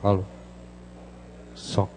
Alô. Som.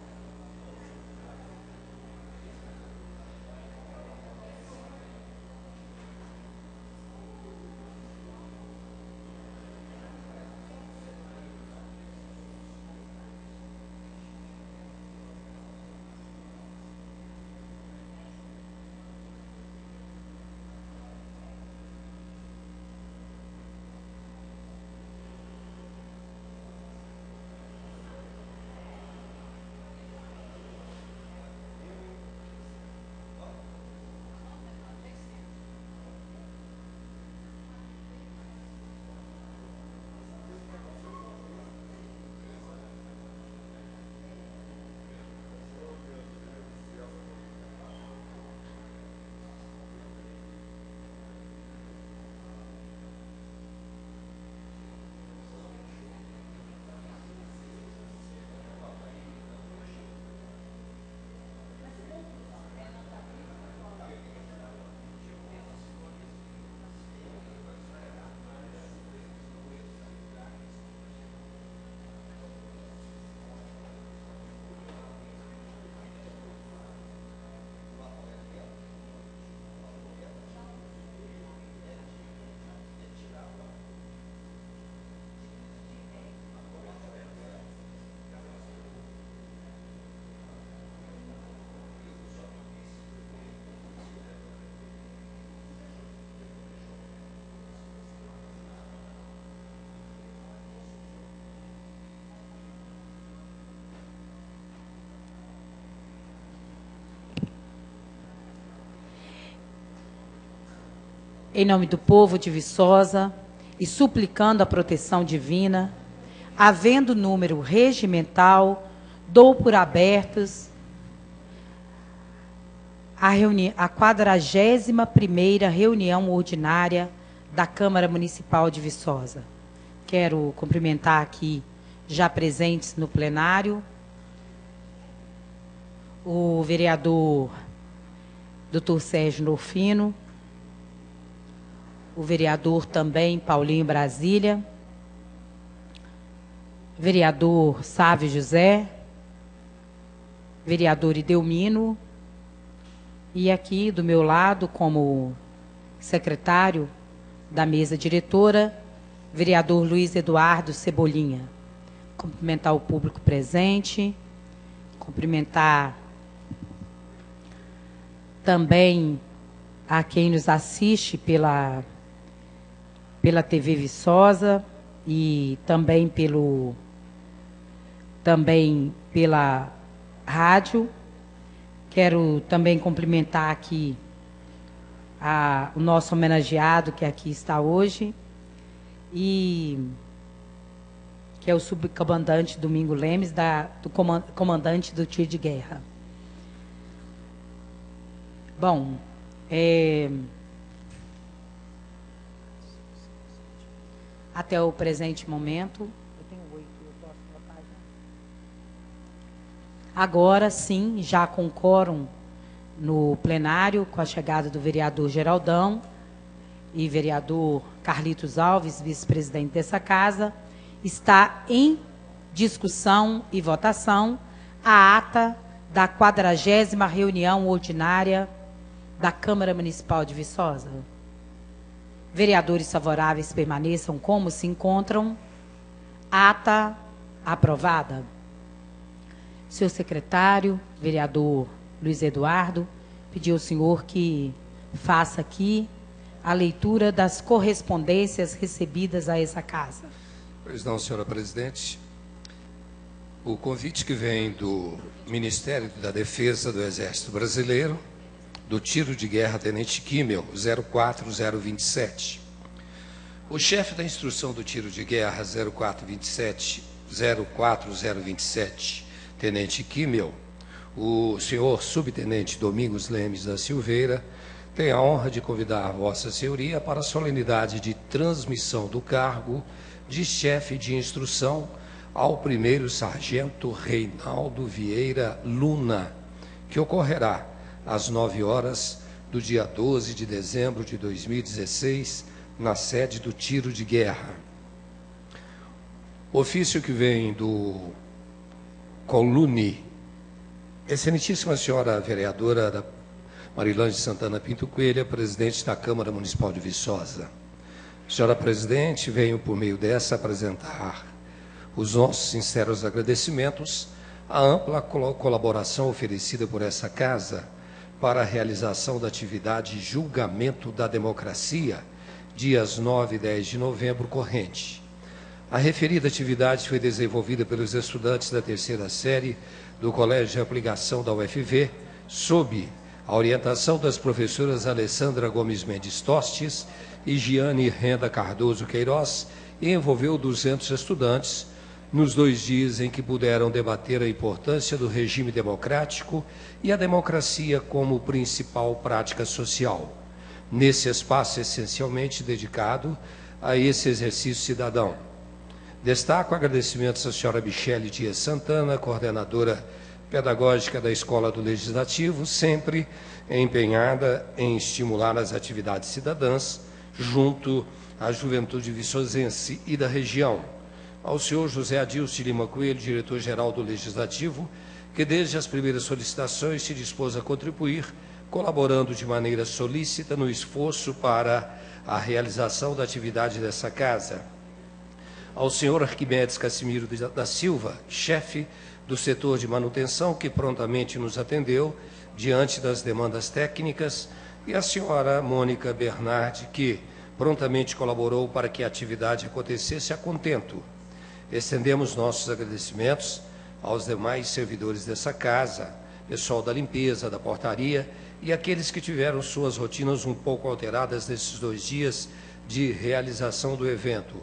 Em nome do povo de Viçosa e suplicando a proteção divina, havendo número regimental, dou por abertos a 41ª reunião ordinária da Câmara Municipal de Viçosa. Quero cumprimentar aqui, já presentes no plenário, o vereador Dr. Sérgio Norfino, o vereador também Paulinho Brasília, vereador Sávio José, vereador Idelmino, e aqui do meu lado, como secretário da mesa diretora, vereador Luiz Eduardo Cebolinha. Cumprimentar o público presente, cumprimentar também a quem nos assiste pela TV Viçosa e também pela rádio. Quero também cumprimentar aqui o nosso homenageado que aqui está hoje, e que é o subcomandante Domingo Lemes, comandante do tiro de guerra. Bom, até o presente momento, eu tenho 8, eu posso botar já. Agora sim, já com quórum no plenário, com a chegada do vereador Geraldão e vereador Carlitos Alves, vice-presidente dessa casa, está em discussão e votação a ata da 40ª reunião ordinária da Câmara Municipal de Viçosa. Vereadores favoráveis permaneçam como se encontram. Ata aprovada. Senhor secretário, vereador Luiz Eduardo, pediu ao senhor que faça aqui a leitura das correspondências recebidas a essa casa. Pois não, senhora presidente. O convite que vem do Ministério da Defesa do Exército Brasileiro, do tiro de guerra Tenente Kimmel, 04027. O chefe da instrução do tiro de guerra 04027, Tenente Kimmel, o senhor subtenente Domingos Lemes da Silveira, tem a honra de convidar Vossa Senhoria para a solenidade de transmissão do cargo de chefe de instrução ao primeiro sargento Reinaldo Vieira Luna, que ocorrerá às 9 horas do dia 12 de dezembro de 2016, na sede do tiro de guerra. Ofício que vem do Coluni. Excelentíssima senhora vereadora Marilane Santana Pinto Coelho, presidente da Câmara Municipal de Viçosa. Senhora presidente, venho por meio dessa apresentar os nossos sinceros agradecimentos à ampla colaboração oferecida por essa casa para a realização da atividade Julgamento da Democracia, dias 9 e 10 de novembro corrente. A referida atividade foi desenvolvida pelos estudantes da terceira série do Colégio de Aplicação da UFV, sob a orientação das professoras Alessandra Gomes Mendes Tostes e Giane Renda Cardoso Queiroz, e envolveu 200 estudantes nos 2 dias em que puderam debater a importância do regime democrático e a democracia como principal prática social, nesse espaço essencialmente dedicado a esse exercício cidadão. Destaco agradecimentos à senhora Michele Dias Santana, coordenadora pedagógica da Escola do Legislativo, sempre empenhada em estimular as atividades cidadãs junto à juventude viçosense e da região. Ao senhor José Adilson de Lima Coelho, diretor-geral do Legislativo, que desde as primeiras solicitações se dispôs a contribuir, colaborando de maneira solícita no esforço para a realização da atividade dessa casa. Ao senhor Arquimedes Cassimiro da Silva, chefe do setor de manutenção, que prontamente nos atendeu diante das demandas técnicas, e a senhora Mônica Bernardi, que prontamente colaborou para que a atividade acontecesse a contento. Estendemos nossos agradecimentos aos demais servidores dessa casa, pessoal da limpeza, da portaria e aqueles que tiveram suas rotinas um pouco alteradas nesses 2 dias de realização do evento.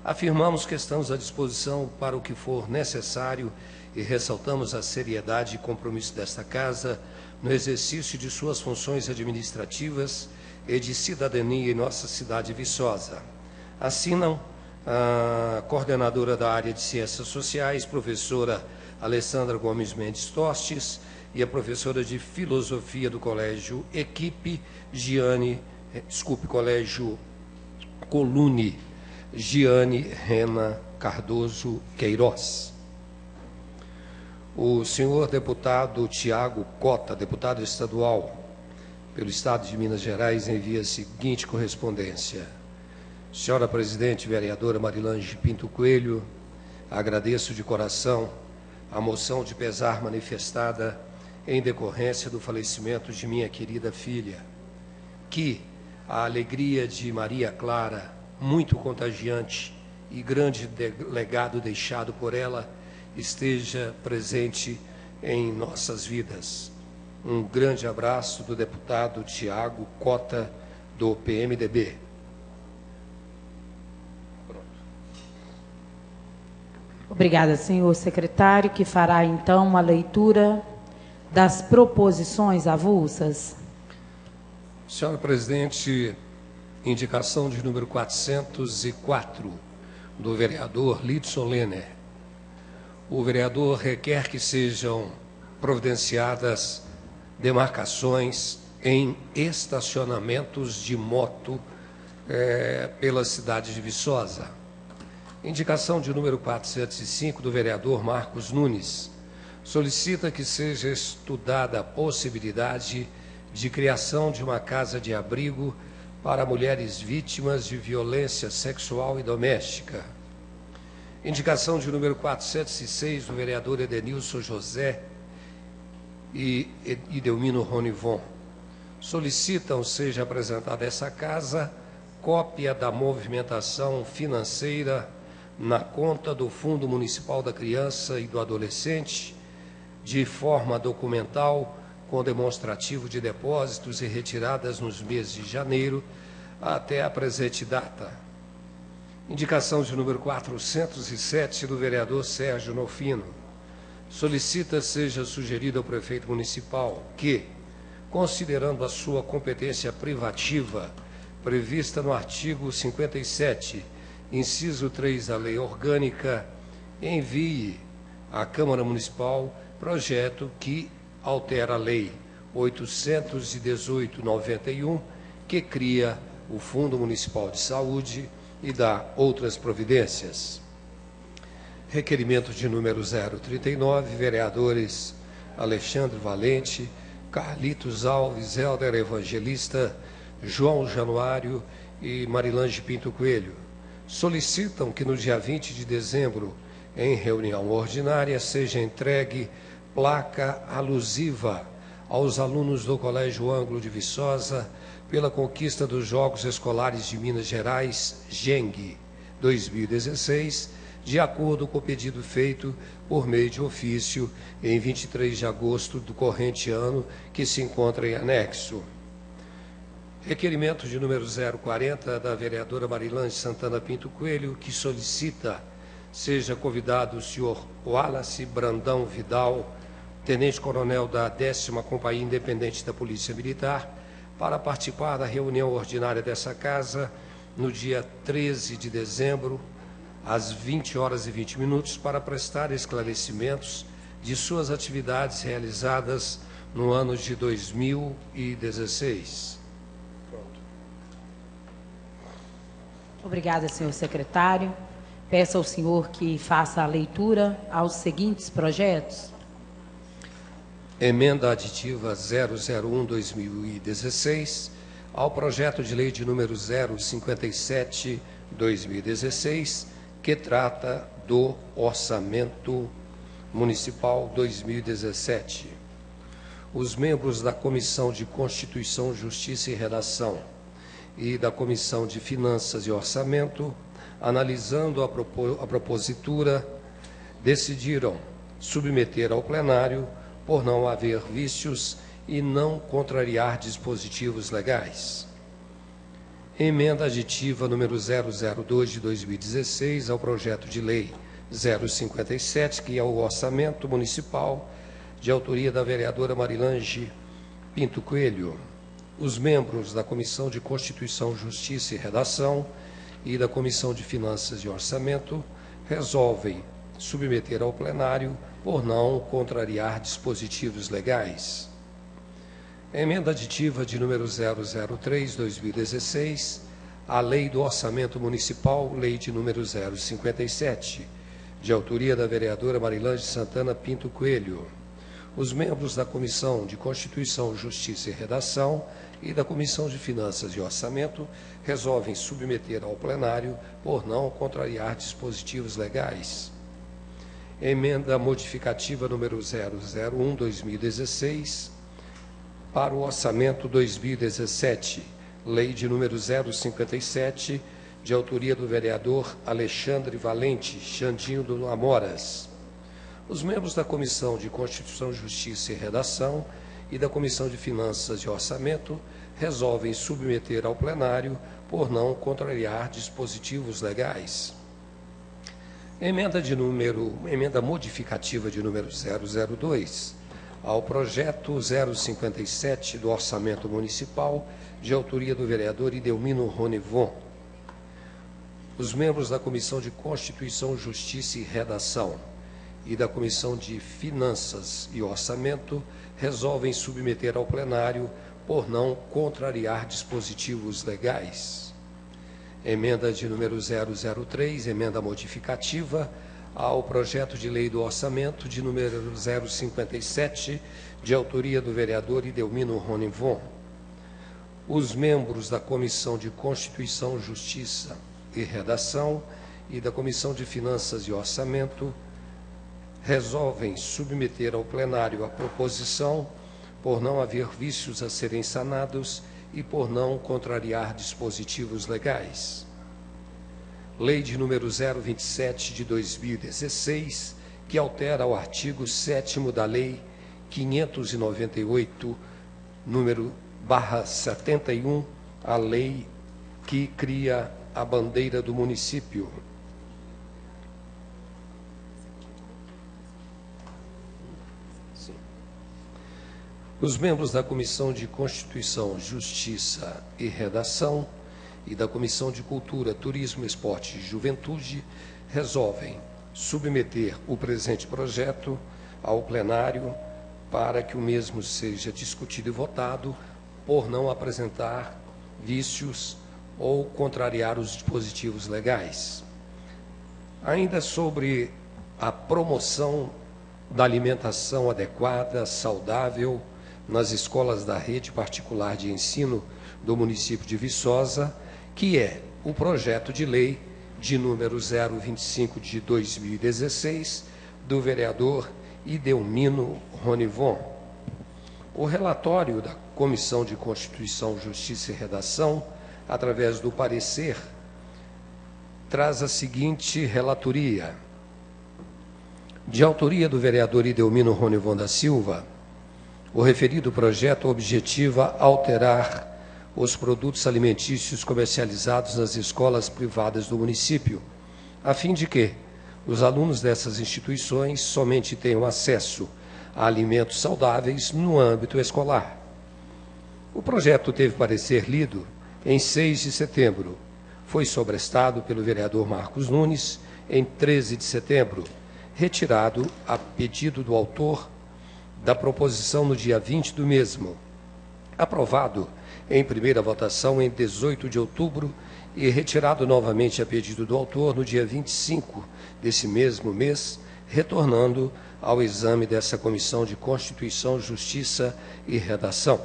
Afirmamos que estamos à disposição para o que for necessário e ressaltamos a seriedade e compromisso desta casa no exercício de suas funções administrativas e de cidadania em nossa cidade viçosa. Assinam a coordenadora da área de Ciências Sociais, professora Alessandra Gomes Mendes Tostes, e a professora de Filosofia do Colégio Colégio Coluni, Giane Rena Cardoso Queiroz. O senhor deputado Tiago Cota, deputado estadual pelo Estado de Minas Gerais, envia a seguinte correspondência. Senhora presidente, vereadora Marilane Pinto Coelho, agradeço de coração a moção de pesar manifestada em decorrência do falecimento de minha querida filha, que a alegria de Maria Clara, muito contagiante e grande legado deixado por ela, esteja presente em nossas vidas. Um grande abraço do deputado Tiago Cota, do PMDB. Pronto. Obrigada, senhor secretário, que fará então a leitura das proposições avulsas. Senhora presidente, indicação de número 404, do vereador Lidson Lenner. O vereador requer que sejam providenciadas demarcações em estacionamentos de moto pela cidade de Viçosa. Indicação de número 405, do vereador Marcos Nunes. Solicita que seja estudada a possibilidade de criação de uma casa de abrigo para mulheres vítimas de violência sexual e doméstica. Indicação de número 406, do vereador Edenilson José e Edelmino Ronivon. Solicitam seja apresentada a essa casa cópia da movimentação financeira na conta do Fundo Municipal da Criança e do Adolescente, de forma documental, com demonstrativo de depósitos e retiradas nos meses de janeiro até a presente data. Indicação de número 407, do vereador Sérgio Nofino. Solicita seja sugerido ao prefeito municipal que, considerando a sua competência privativa prevista no artigo 57, inciso 3 da Lei Orgânica, envie à Câmara Municipal projeto que altera a Lei 818/91, que cria o Fundo Municipal de Saúde e dá outras providências. Requerimento de número 039, vereadores Alexandre Valente, Carlitos Alves, Helder Evangelista, João Januário e Marilange Pinto Coelho. Solicitam que no dia 20 de dezembro, em reunião ordinária, seja entregue placa alusiva aos alunos do Colégio Ângulo de Viçosa pela conquista dos Jogos Escolares de Minas Gerais, GENG 2016, de acordo com o pedido feito por meio de ofício em 23 de agosto do corrente ano, que se encontra em anexo. Requerimento de número 040 da vereadora Marilange Santana Pinto Coelho, que solicita seja convidado o senhor Wallace Brandão Vidal, tenente-coronel da 10ª Companhia Independente da Polícia Militar, para participar da reunião ordinária dessa casa no dia 13 de dezembro, às 20h20, para prestar esclarecimentos de suas atividades realizadas no ano de 2016. Pronto. Obrigada, senhor secretário. Peço ao senhor que faça a leitura aos seguintes projetos. Emenda aditiva 001/2016 ao projeto de lei de número 057/2016, que trata do Orçamento Municipal 2017. Os membros da Comissão de Constituição, Justiça e Redação e da Comissão de Finanças e Orçamento, analisando a propositura, decidiram submeter ao plenário por não haver vícios e não contrariar dispositivos legais. Emenda aditiva número 002 de 2016 ao projeto de lei 057, que é o Orçamento Municipal, de autoria da vereadora Marilange Pinto Coelho. Os membros da Comissão de Constituição, Justiça e Redação e da Comissão de Finanças e Orçamento resolvem submeter ao plenário por não contrariar dispositivos legais. Emenda aditiva de número 003/2016, à Lei do Orçamento Municipal, Lei de número 057, de autoria da vereadora Marilange Santana Pinto Coelho. Os membros da Comissão de Constituição, Justiça e Redação e da Comissão de Finanças e Orçamento resolvem submeter ao plenário por não contrariar dispositivos legais. Emenda modificativa número 001/2016 para o Orçamento 2017, Lei de número 057, de autoria do vereador Alexandre Valente, Xandinho do Amoras. Os membros da Comissão de Constituição, Justiça e Redação e da Comissão de Finanças e Orçamento resolvem submeter ao plenário por não contrariar dispositivos legais. Emenda modificativa de número 002 ao projeto 057 do Orçamento Municipal, de autoria do vereador Idelmino Ronivon. Os membros da Comissão de Constituição, Justiça e Redação e da Comissão de Finanças e Orçamento resolvem submeter ao plenário por não contrariar dispositivos legais. Emenda de número 003, emenda modificativa ao projeto de lei do orçamento de número 057, de autoria do vereador Idelmino Ronivon. Os membros da Comissão de Constituição, Justiça e Redação e da Comissão de Finanças e Orçamento resolvem submeter ao plenário a proposição por não haver vícios a serem sanados e por não contrariar dispositivos legais. Lei de número 027 de 2016, que altera o artigo 7º da Lei 598, número /71, a lei que cria a bandeira do município. Sim. Os membros da Comissão de Constituição, Justiça e Redação e da Comissão de Cultura, Turismo, Esporte e Juventude resolvem submeter o presente projeto ao plenário para que o mesmo seja discutido e votado por não apresentar vícios ou contrariar os dispositivos legais. Ainda sobre a promoção da alimentação adequada, saudável, nas escolas da rede particular de ensino do município de Viçosa, que é o projeto de lei de número 025 de 2016, do vereador Idelmino Ronivon. O relatório da Comissão de Constituição, Justiça e Redação, através do parecer, traz a seguinte relatoria. De autoria do vereador Idelmino Ronivon da Silva, o referido projeto objetiva alterar os produtos alimentícios comercializados nas escolas privadas do município, a fim de que os alunos dessas instituições somente tenham acesso a alimentos saudáveis no âmbito escolar. O projeto teve parecer lido em 6 de setembro. Foi sobrestado pelo vereador Marcos Nunes em 13 de setembro, retirado a pedido do autor da proposição no dia 20 do mesmo, aprovado em primeira votação em 18 de outubro e retirado novamente a pedido do autor no dia 25 desse mesmo mês, retornando ao exame dessa Comissão de Constituição, Justiça e Redação.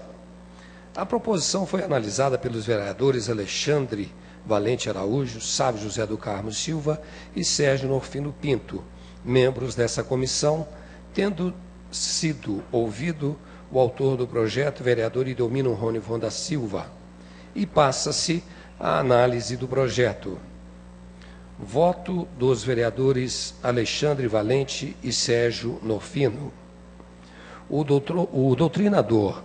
A proposição foi analisada pelos vereadores Alexandre Valente Araújo, Sávio José do Carmo Silva e Sérgio Norfino Pinto, membros dessa comissão, tendo sido ouvido o autor do projeto, vereador Idelmino Ronivon da Silva, e passa-se a análise do projeto. Voto dos vereadores Alexandre Valente e Sérgio Norfino. O doutrinador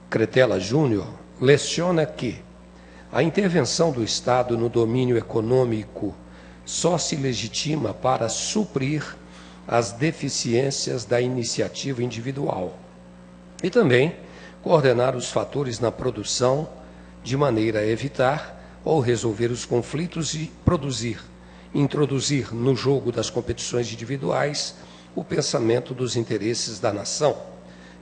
Cretela Júnior leciona que a intervenção do Estado no domínio econômico só se legitima para suprir as deficiências da iniciativa individual e também coordenar os fatores na produção de maneira a evitar ou resolver os conflitos e introduzir no jogo das competições individuais o pensamento dos interesses da nação,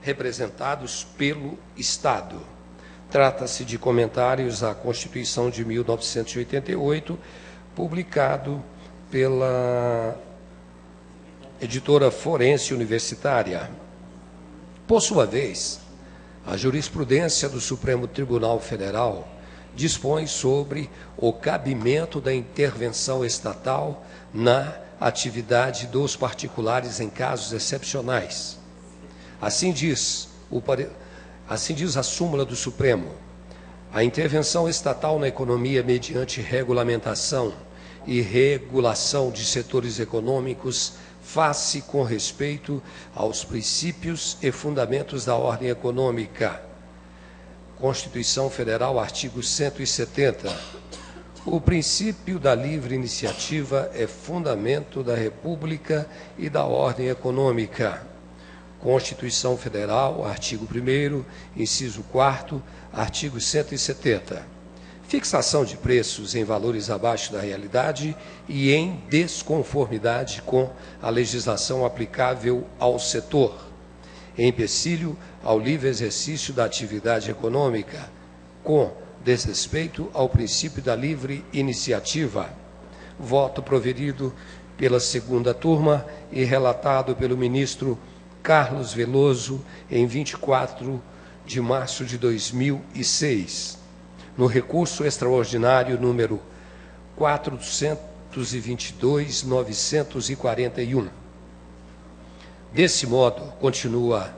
representados pelo Estado. Trata-se de comentários à Constituição de 1988, publicado pela editora Forense Universitária. Por sua vez, a jurisprudência do Supremo Tribunal Federal dispõe sobre o cabimento da intervenção estatal na atividade dos particulares em casos excepcionais. Assim diz a súmula do Supremo: a intervenção estatal na economia mediante regulamentação e regulação de setores econômicos faz-se com respeito aos princípios e fundamentos da ordem econômica. Constituição Federal, artigo 170. O princípio da livre iniciativa é fundamento da República e da ordem econômica. Constituição Federal, artigo 1º, inciso 4º, artigo 170. Fixação de preços em valores abaixo da realidade e em desconformidade com a legislação aplicável ao setor. Empecilho ao livre exercício da atividade econômica, com desrespeito ao princípio da livre iniciativa. Voto proferido pela segunda turma e relatado pelo ministro Carlos Veloso em 24 de março de 2006. No recurso extraordinário número 422.941. Desse modo, continua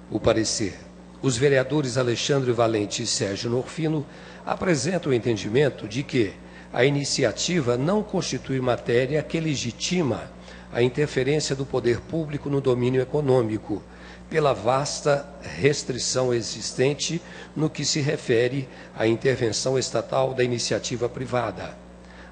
o parecer, os vereadores Alexandre Valente e Sérgio Norfino apresentam o entendimento de que a iniciativa não constitui matéria que legitima a interferência do poder público no domínio econômico, pela vasta restrição existente no que se refere à intervenção estatal da iniciativa privada.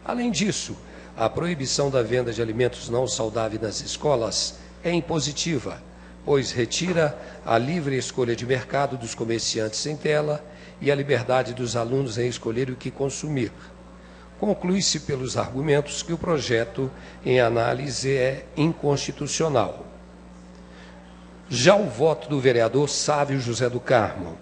Além disso, a proibição da venda de alimentos não saudáveis nas escolas é impositiva, pois retira a livre escolha de mercado dos comerciantes sem tela e a liberdade dos alunos em escolher o que consumir. Conclui-se pelos argumentos que o projeto em análise é inconstitucional. Já o voto do vereador Sávio José do Carmo.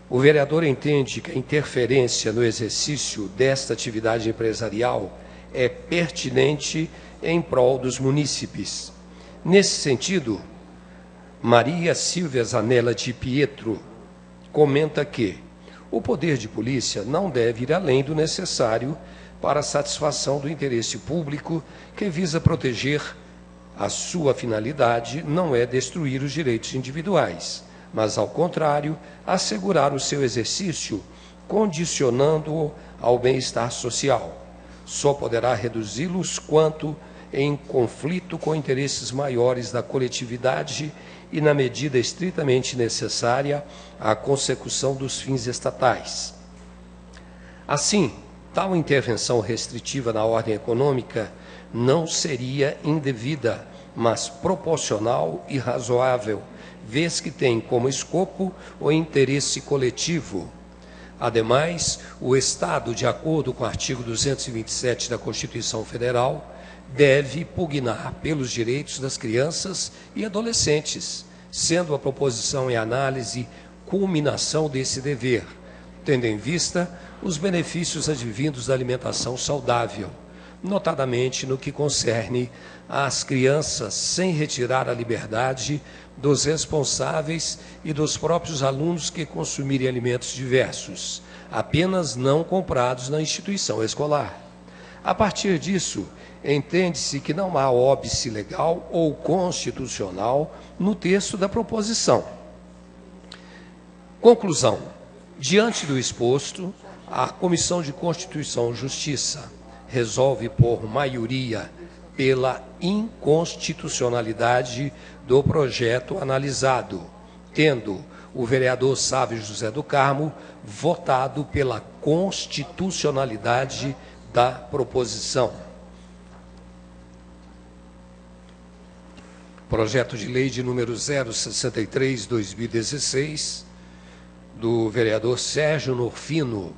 O vereador entende que a interferência no exercício desta atividade empresarial é pertinente em prol dos munícipes. Nesse sentido, Maria Silvia Zanella de Pietro comenta que o poder de polícia não deve ir além do necessário para a satisfação do interesse público, que visa proteger. A sua finalidade não é destruir os direitos individuais, mas, ao contrário, assegurar o seu exercício, condicionando-o ao bem-estar social. Só poderá reduzi-los quanto em conflito com interesses maiores da coletividade e, na medida estritamente necessária, à consecução dos fins estatais. Assim, tal intervenção restritiva na ordem econômica não seria indevida, mas proporcional e razoável, vez que tem como escopo o interesse coletivo. Ademais, o Estado, de acordo com o artigo 227 da Constituição Federal, deve pugnar pelos direitos das crianças e adolescentes, sendo a proposição em análise culminação desse dever, tendo em vista os benefícios advindos da alimentação saudável, notadamente no que concerne às crianças, sem retirar a liberdade dos responsáveis e dos próprios alunos que consumirem alimentos diversos, apenas não comprados na instituição escolar. A partir disso, entende-se que não há óbice legal ou constitucional no texto da proposição. Conclusão. Diante do exposto, a Comissão de Constituição e Justiça resolve por maioria pela inconstitucionalidade do projeto analisado, tendo o vereador Sávio José do Carmo votado pela constitucionalidade da proposição. Projeto de lei de número 063/2016, do vereador Sérgio Norfino,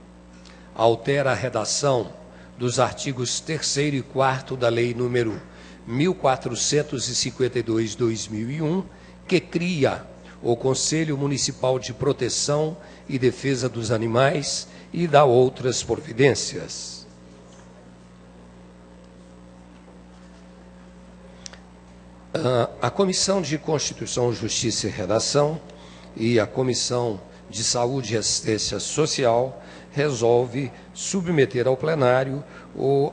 altera a redação dos artigos 3º e 4º da lei número 1452/2001, que cria o Conselho Municipal de Proteção e Defesa dos Animais e dá outras providências. A Comissão de Constituição, Justiça e Redação e a Comissão de Saúde e Assistência Social resolve submeter ao plenário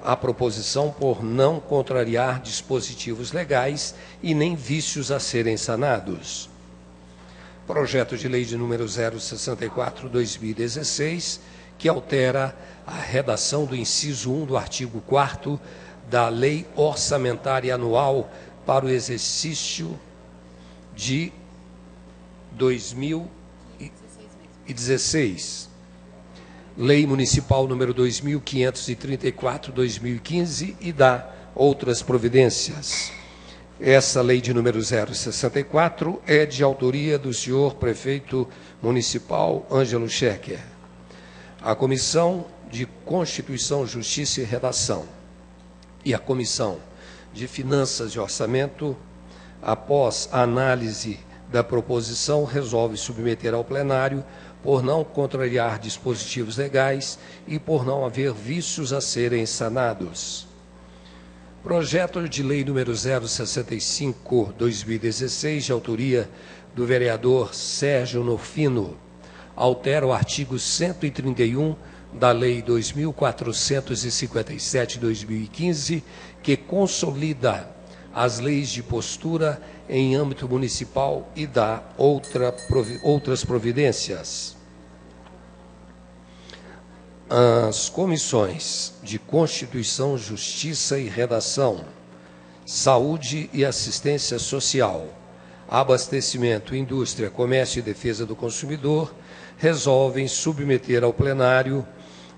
a proposição por não contrariar dispositivos legais e nem vícios a serem sanados. Projeto de lei de número 064/2016, que altera a redação do inciso 1 do artigo 4º da Lei Orçamentária Anual para o exercício de 2016. Lei Municipal número 2534/2015 e dá outras providências. Essa lei de número 064 é de autoria do senhor prefeito municipal Ângelo Schecker. A Comissão de Constituição, Justiça e Redação e a Comissão de Finanças e Orçamento, após a análise da proposição, resolve submeter ao plenário por não contrariar dispositivos legais e por não haver vícios a serem sanados. Projeto de lei número 065/2016, de autoria do vereador Sérgio Norfino, altera o artigo 131 da Lei 2457/2015, que consolida as leis de postura em âmbito municipal e dá outras providências. As comissões de Constituição, Justiça e Redação, Saúde e Assistência Social, Abastecimento, Indústria, Comércio e Defesa do Consumidor resolvem submeter ao plenário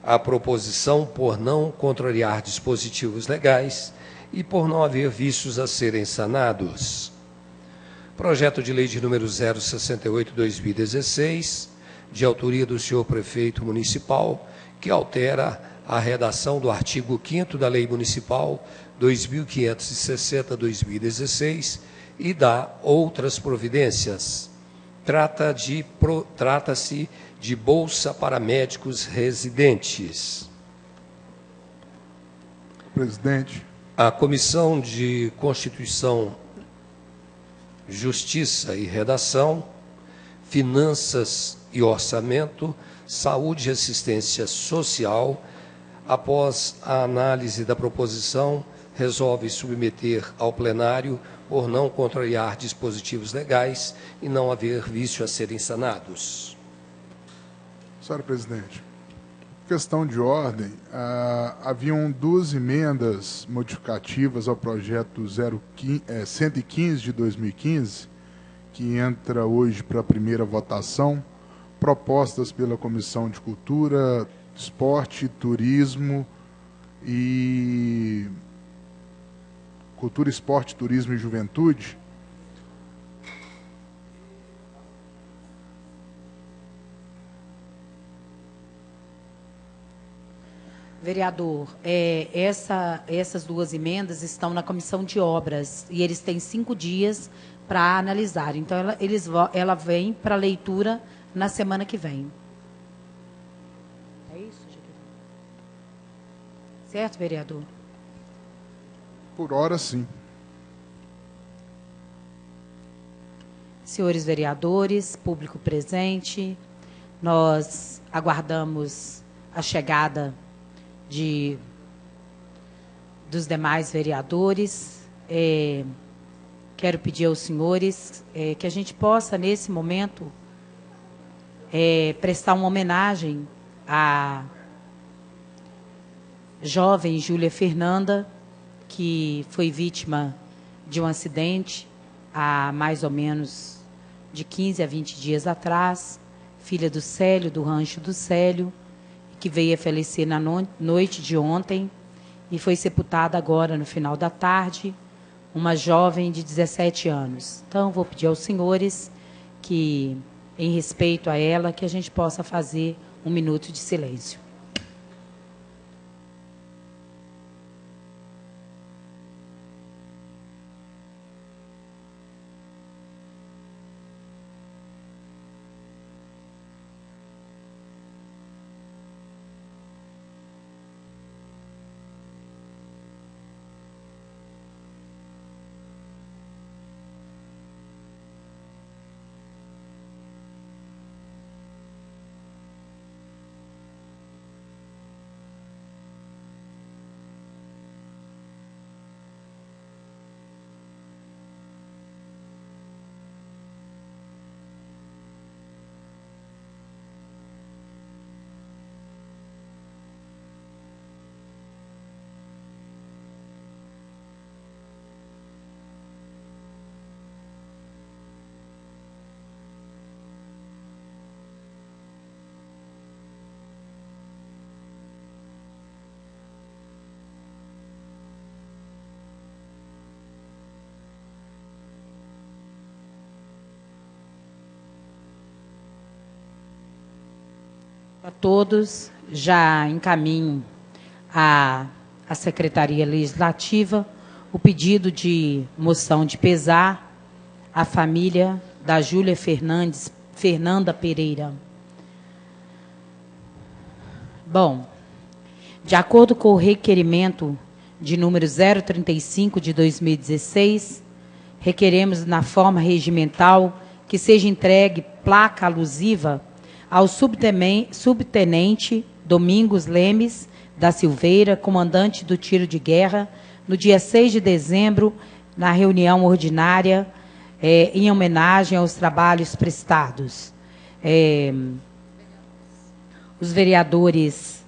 a proposição por não contrariar dispositivos legais e por não haver vícios a serem sanados. Projeto de lei de número 068/2016, de autoria do senhor prefeito municipal, que altera a redação do artigo 5º da Lei Municipal 2560/2016 e dá outras providências. Trata-se de bolsa para médicos residentes. Presidente, A Comissão de Constituição, Justiça e Redação, Finanças e Orçamento, Saúde e Assistência Social, após a análise da proposição, resolve submeter ao plenário por não contrariar dispositivos legais e não haver vício a serem sanados. Senhora Presidente, questão de ordem, haviam 2 emendas modificativas ao projeto 115 de 2015, que entra hoje para a primeira votação, propostas pela Comissão de Cultura, Esporte, Turismo e... Cultura, Esporte, Turismo e Juventude. Vereador, essas 2 emendas estão na Comissão de Obras e eles têm 5 dias para analisar. Então, ela vem para leitura na semana que vem. É isso, Jaqueline? Certo, vereador? Por hora, sim. Senhores vereadores, público presente, nós aguardamos a chegada dos demais vereadores. Quero pedir aos senhores que a gente possa, nesse momento, prestar uma homenagem à jovem Júlia Fernanda, que foi vítima de um acidente há mais ou menos de 15 a 20 dias atrás, filha do Célio, do Rancho do Célio, que veio a falecer na noite de ontem e foi sepultada agora no final da tarde, uma jovem de 17 anos. Então, vou pedir aos senhores que, em respeito a ela, que a gente possa fazer um minuto de silêncio. A todos, já encaminho à Secretaria Legislativa o pedido de moção de pesar à família da Júlia Fernanda Pereira. Bom, de acordo com o requerimento de número 035 de 2016, requeremos na forma regimental que seja entregue placa alusiva ao subtenente Domingos Lemes da Silveira, comandante do tiro de guerra, no dia 6 de dezembro, na reunião ordinária, em homenagem aos trabalhos prestados. Os vereadores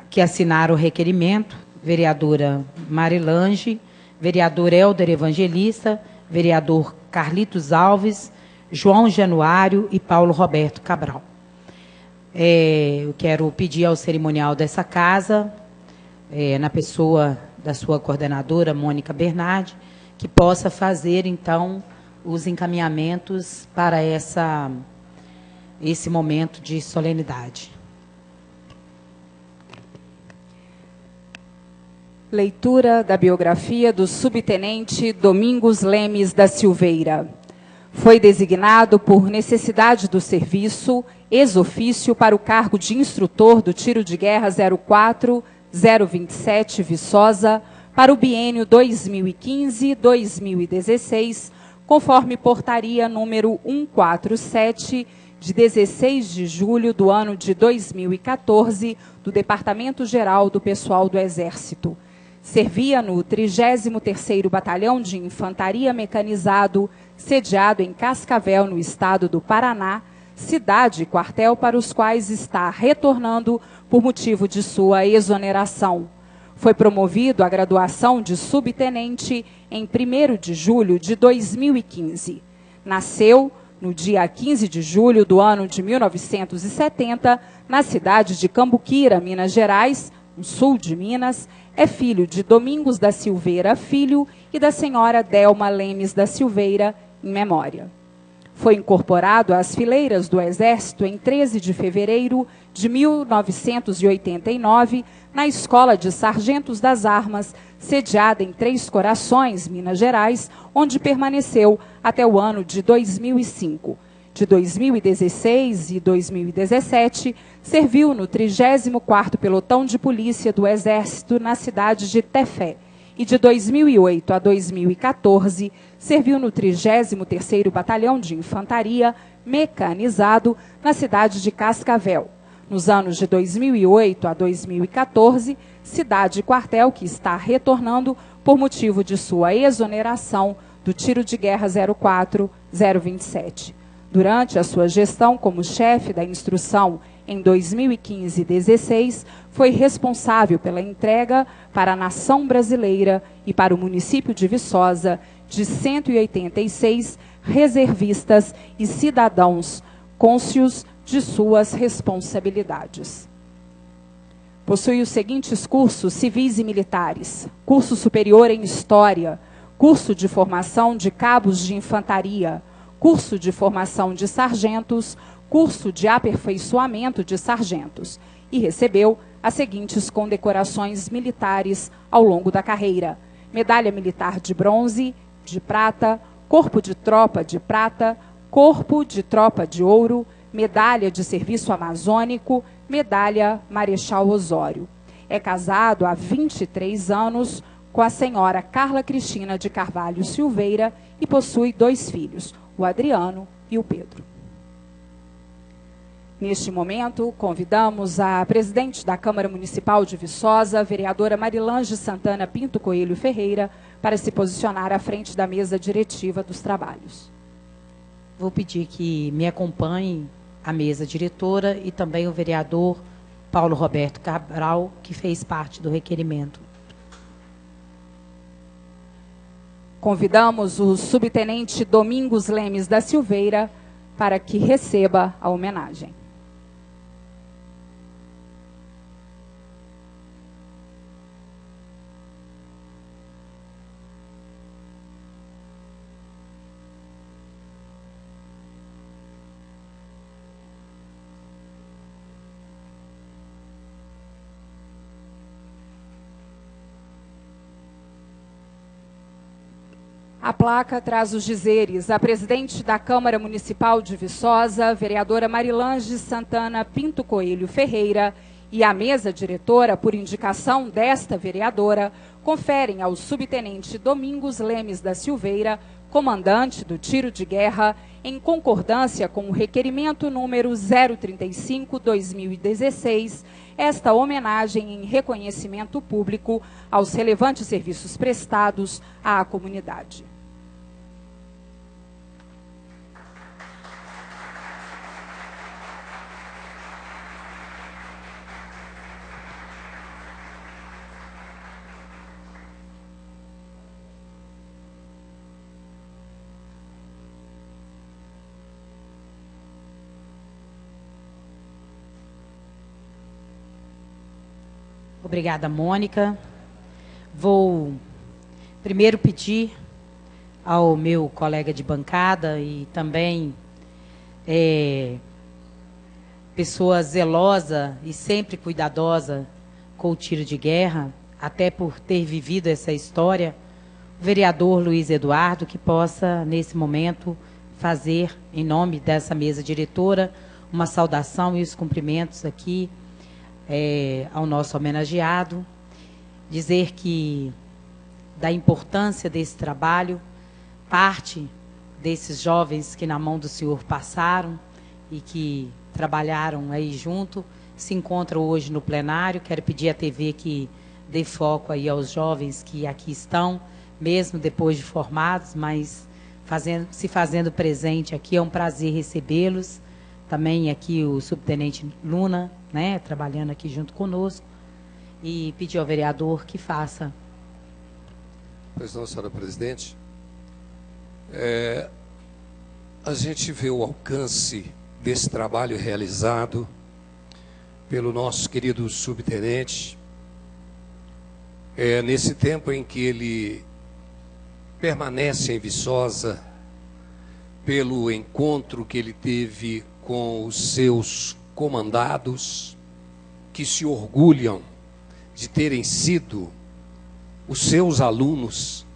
que assinaram o requerimento, vereadora Marilange, vereador Helder Evangelista, vereador Carlitos Alves, João Januário e Paulo Roberto Cabral. Eu quero pedir ao cerimonial dessa casa, na pessoa da sua coordenadora, Mônica Bernardi, que possa fazer, então, os encaminhamentos para esse momento de solenidade. Leitura da biografia do subtenente Domingos Lemes da Silveira. Foi designado por necessidade do serviço, ex ofício, para o cargo de instrutor do tiro de guerra 04 027 Viçosa, para o biênio 2015-2016, conforme portaria número 147, de 16 de julho do ano de 2014, do Departamento-Geral do Pessoal do Exército. Servia no 33º Batalhão de Infantaria Mecanizado, sediado em Cascavel, no estado do Paraná, cidade e quartel para os quais está retornando por motivo de sua exoneração. Foi promovido à graduação de subtenente em 1º de julho de 2015. Nasceu no dia 15 de julho do ano de 1970, na cidade de Cambuquira, Minas Gerais, no sul de Minas. É filho de Domingos da Silveira Filho e da senhora Delma Lemes da Silveira, em memória. Foi incorporado às fileiras do Exército em 13 de fevereiro de 1989, na Escola de Sargentos das Armas, sediada em Três Corações, Minas Gerais, onde permaneceu até o ano de 2005. De 2016 e 2017, serviu no 34º Pelotão de Polícia do Exército na cidade de Tefé. E de 2008 a 2014, serviu no 33º Batalhão de Infantaria Mecanizado na cidade de Cascavel. Nos anos de 2008 a 2014, cidade e quartel que está retornando por motivo de sua exoneração do tiro de guerra 04-027. Durante a sua gestão como chefe da instrução em 2015 e 2016, foi responsável pela entrega para a nação brasileira e para o município de Viçosa de 186 reservistas e cidadãos cônscios de suas responsabilidades. Possui os seguintes cursos civis e militares: curso superior em História, curso de formação de cabos de infantaria, curso de formação de sargentos, curso de aperfeiçoamento de sargentos, e recebeu as seguintes condecorações militares ao longo da carreira: Medalha Militar de Bronze, de Prata, Corpo de Tropa de Prata, Corpo de Tropa de Ouro, Medalha de Serviço Amazônico, Medalha Marechal Osório. É casado há 23 anos com a senhora Carla Cristina de Carvalho Silveira e possui 2 filhos, o Adriano e o Pedro. Neste momento, convidamos a presidente da Câmara Municipal de Viçosa, a vereadora Marilange Santana Pinto Coelho Ferreira, para se posicionar à frente da mesa diretiva dos trabalhos. Vou pedir que me acompanhe a mesa diretora e também o vereador Paulo Roberto Cabral, que fez parte do requerimento. Convidamos o subtenente Domingos Lemes da Silveira para que receba a homenagem. A placa traz os dizeres: a presidente da Câmara Municipal de Viçosa, vereadora Marilange Santana Pinto Coelho Ferreira, e a mesa diretora, por indicação desta vereadora, conferem ao subtenente Domingos Lemes da Silveira, comandante do tiro de guerra, em concordância com o requerimento número 035/2016, esta homenagem em reconhecimento público aos relevantes serviços prestados à comunidade. Obrigada, Mônica. Vou primeiro pedir ao meu colega de bancada e também pessoa zelosa e sempre cuidadosa com o tiro de guerra, até por ter vivido essa história, o vereador Luiz Eduardo, que possa, nesse momento, fazer, em nome dessa mesa diretora, uma saudação e os cumprimentos aqui ao nosso homenageado, dizer que da importância desse trabalho, parte desses jovens que na mão do senhor passaram e que trabalharam aí junto, se encontram hoje no plenário. Quero pedir à TV que dê foco aí aos jovens que aqui estão, mesmo depois de formados, mas se fazendo presente aqui. É um prazer recebê-los. Também aqui o subtenente Luna, né, trabalhando aqui junto conosco. E pedir ao vereador que faça. Pois não, senhora presidente. A gente vê o alcance desse trabalho realizado pelo nosso querido subtenente, nesse tempo em que ele permanece em Viçosa, pelo encontro que ele teve com os seus comandados, que se orgulham de terem sido os seus alunos,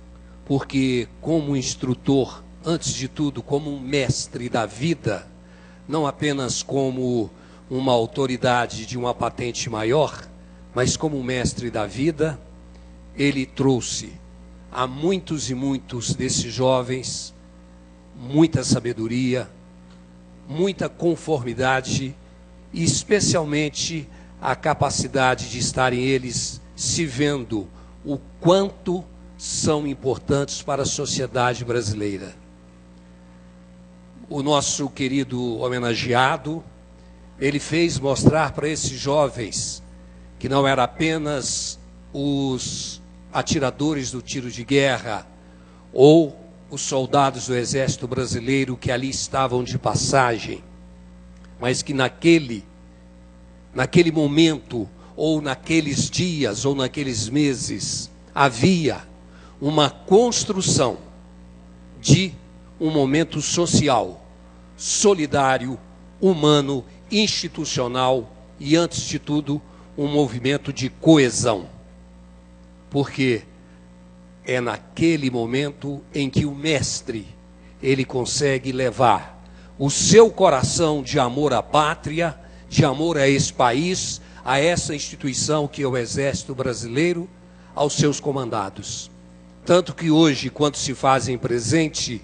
porque como instrutor, antes de tudo, como um mestre da vida, não apenas como uma autoridade de uma patente maior, mas como um mestre da vida, ele trouxe a muitos e muitos desses jovens muita sabedoria, muita conformidade e especialmente a capacidade de estarem eles se vendo o quanto são importantes para a sociedade brasileira. O nosso querido homenageado, ele fez mostrar para esses jovens que não era apenas os atiradores do tiro de guerra ou os soldados do Exército Brasileiro que ali estavam de passagem, mas que naquele momento, ou naqueles dias, ou naqueles meses, havia uma construção de um momento social, solidário, humano, institucional e, antes de tudo, um movimento de coesão. Porque é naquele momento em que o mestre, ele consegue levar o seu coração de amor à pátria, de amor a esse país, a essa instituição que é o Exército Brasileiro, aos seus comandados. Tanto que hoje, quando se fazem presentes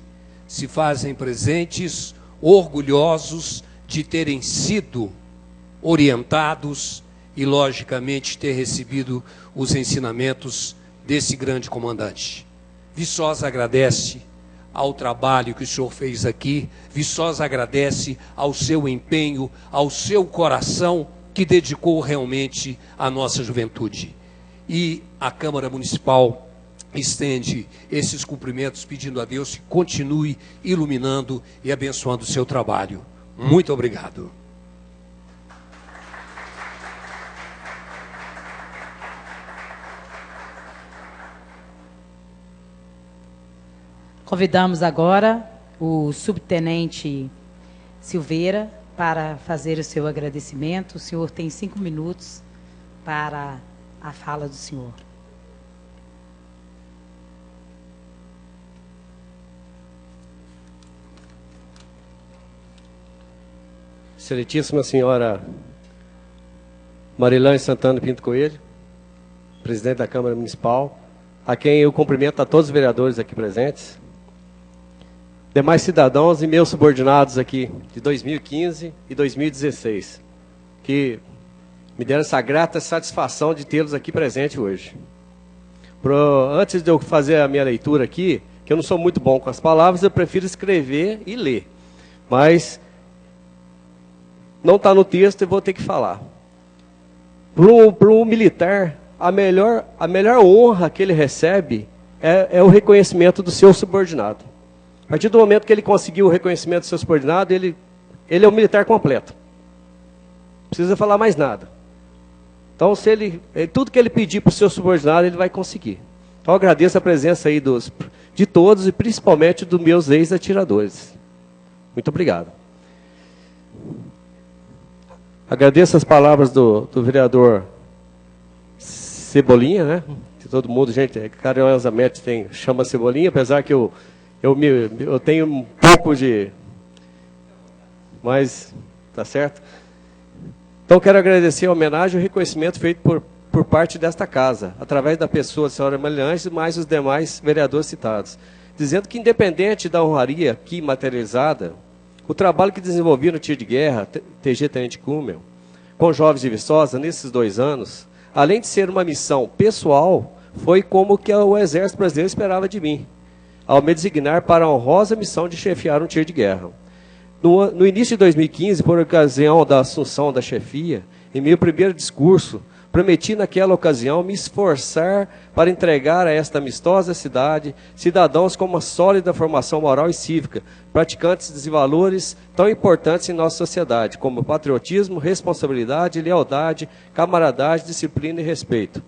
orgulhosos de terem sido orientados e, logicamente, ter recebido os ensinamentos desse grande comandante. Viçosa agradece ao trabalho que o senhor fez aqui, Viçosa agradece ao seu empenho, ao seu coração que dedicou realmente à nossa juventude. E a Câmara Municipal estende esses cumprimentos pedindo a Deus que continue iluminando e abençoando o seu trabalho. Muito obrigado. Convidamos agora o subtenente Silveira para fazer o seu agradecimento. O senhor tem 5 minutos para a fala do senhor. Excelentíssima senhora Marilane Santana Pinto Coelho, presidente da Câmara Municipal, a quem eu cumprimento a todos os vereadores aqui presentes, demais cidadãos e meus subordinados aqui de 2015 e 2016, que me deram essa grata satisfação de tê-los aqui presente hoje. Antes de eu fazer a minha leitura aqui, que eu não sou muito bom com as palavras, eu prefiro escrever e ler, mas não está no texto e vou ter que falar. Para um militar, a melhor honra que ele recebe é o reconhecimento do seu subordinado. A partir do momento que ele conseguiu o reconhecimento do seu subordinado, ele é um militar completo. Não precisa falar mais nada. Então, tudo que ele pedir para o seu subordinado, ele vai conseguir. Então, eu agradeço a presença aí de todos e principalmente dos meus ex-atiradores. Muito obrigado. Agradeço as palavras do vereador Cebolinha, né? Que todo mundo, gente, carinhosamente chama Cebolinha, apesar que eu tenho um pouco de... Mas, tá certo? Então, quero agradecer a homenagem e o reconhecimento feito por parte desta casa, através da pessoa da senhora Marilhães e mais os demais vereadores citados, dizendo que, independente da honraria aqui materializada, o trabalho que desenvolvi no tiro de guerra, TG Tenente Cúmel, com jovens de Viçosa, nesses 2 anos, além de ser uma missão pessoal, foi como que o Exército Brasileiro esperava de mim, ao me designar para a honrosa missão de chefiar um tiro de guerra. No início de 2015, por ocasião da assunção da chefia, em meu primeiro discurso, prometi naquela ocasião me esforçar para entregar a esta amistosa cidade cidadãos com uma sólida formação moral e cívica, praticantes de valores tão importantes em nossa sociedade, como patriotismo, responsabilidade, lealdade, camaradagem, disciplina e respeito.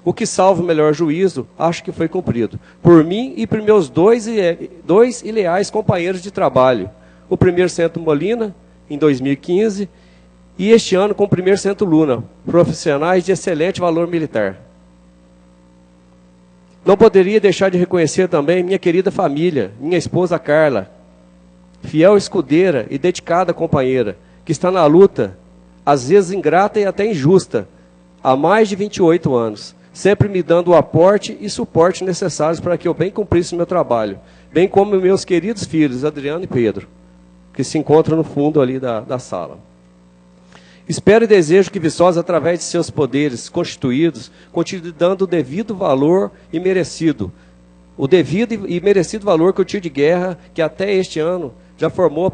O que, salvo o melhor juízo, acho que foi cumprido, por mim e por meus dois e leais companheiros de trabalho. O 1º Centro Molina, em 2015, e este ano com o 1º Centro Luna, profissionais de excelente valor militar. Não poderia deixar de reconhecer também minha querida família, minha esposa Carla, fiel escudeira e dedicada companheira, que está na luta, às vezes ingrata e até injusta, há mais de 28 anos, sempre me dando o aporte e suporte necessários para que eu bem cumprisse o meu trabalho, bem como meus queridos filhos, Adriano e Pedro, que se encontram no fundo ali da sala. Espero e desejo que Viçosa, através de seus poderes constituídos, continue dando o devido valor e merecido. O devido e merecido valor que o tiro de guerra, que até este ano já formou,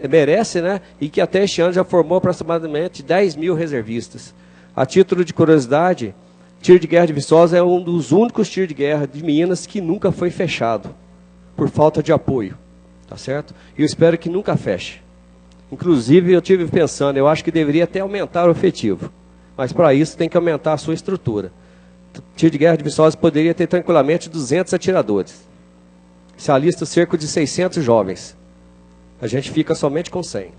merece, né? E que até este ano já formou aproximadamente 10 mil reservistas. A título de curiosidade, tiro de guerra de Viçosa é um dos únicos tiros de guerra de Minas que nunca foi fechado, por falta de apoio. Tá certo? E eu espero que nunca feche. Inclusive, eu estive pensando, eu acho que deveria até aumentar o efetivo. Mas para isso tem que aumentar a sua estrutura. O tiro de guerra de Viçosa poderia ter tranquilamente 200 atiradores. Se alista cerca de 600 jovens. A gente fica somente com 100.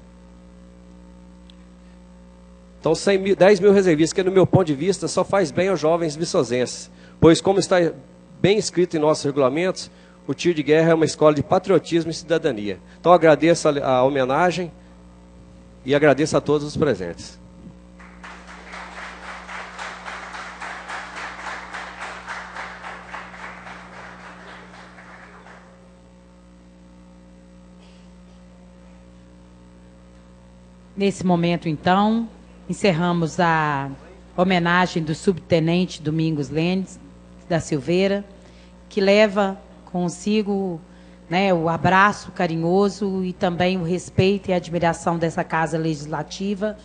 Então, 10 mil reservistas, que no meu ponto de vista só faz bem aos jovens viçosenses. Pois, como está bem escrito em nossos regulamentos, o tiro de guerra é uma escola de patriotismo e cidadania. Então, agradeço a homenagem e agradeço a todos os presentes. Nesse momento, então, encerramos a homenagem do subtenente Domingos Lemes da Silveira, que leva consigo, né, o abraço carinhoso e também o respeito e a admiração dessa Casa Legislativa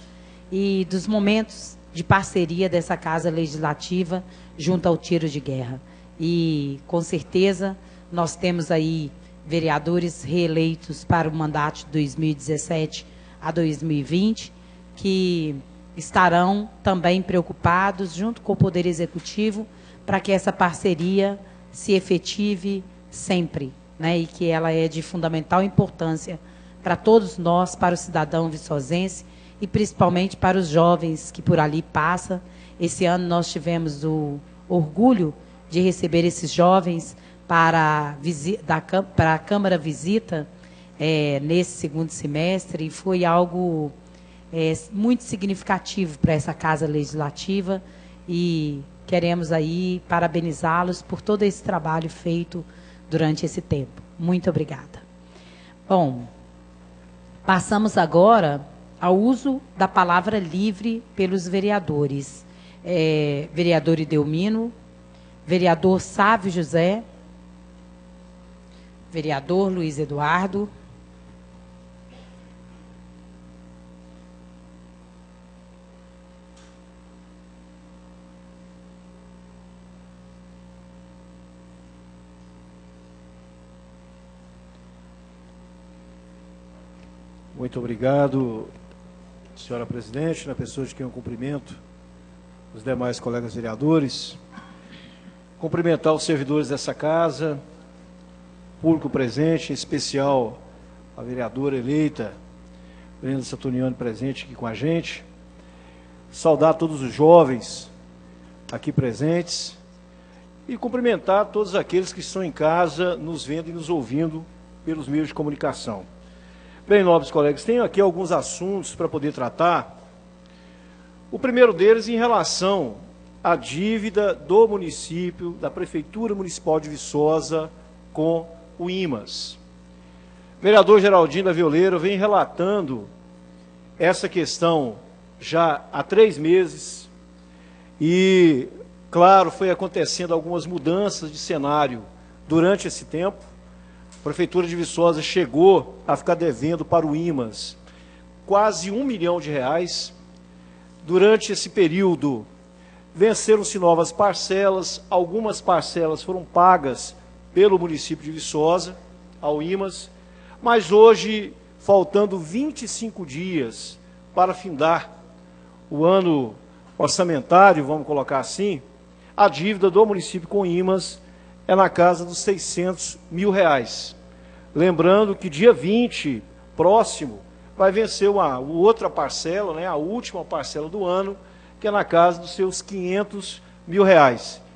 e dos momentos de parceria dessa Casa Legislativa junto ao tiro de guerra. E, com certeza, nós temos aí vereadores reeleitos para o mandato de 2017 a 2020, que estarão também preocupados, junto com o Poder Executivo, para que essa parceria se efetive sempre, né, e que ela é de fundamental importância para todos nós, para o cidadão viçosense e principalmente para os jovens que por ali passam. Esse ano nós tivemos o orgulho de receber esses jovens para a Câmara Visita nesse segundo semestre, e foi algo muito significativo para essa Casa Legislativa, e queremos aí parabenizá-los por todo esse trabalho feito durante esse tempo. Muito obrigada. Bom, passamos agora ao uso da palavra livre pelos vereadores. Vereador Idelmino, vereador Sávio José, vereador Luiz Eduardo, Muito obrigado, senhora presidente, na pessoa de quem eu cumprimento, os demais colegas vereadores. Cumprimentar os servidores dessa casa, público presente, em especial a vereadora eleita, Brenda Saturnino, presente aqui com a gente. Saudar todos os jovens aqui presentes e cumprimentar todos aqueles que estão em casa, nos vendo e nos ouvindo pelos meios de comunicação. Bem, nobres colegas, tenho aqui alguns assuntos para poder tratar. O primeiro deles em relação à dívida do município, da Prefeitura Municipal de Viçosa com o IMAS. O vereador Geraldino da Violeira vem relatando essa questão já há 3 meses e, claro, foi acontecendo algumas mudanças de cenário durante esse tempo. A Prefeitura de Viçosa chegou a ficar devendo para o IMAS quase R$1 milhão. Durante esse período, venceram-se novas parcelas, algumas parcelas foram pagas pelo município de Viçosa ao IMAS, mas hoje, faltando 25 dias para findar o ano orçamentário, vamos colocar assim, a dívida do município com o IMAS é na casa dos R$600 mil. Lembrando que dia 20, próximo, vai vencer outra parcela, né, a última parcela do ano, que é na casa dos seus R$500 mil.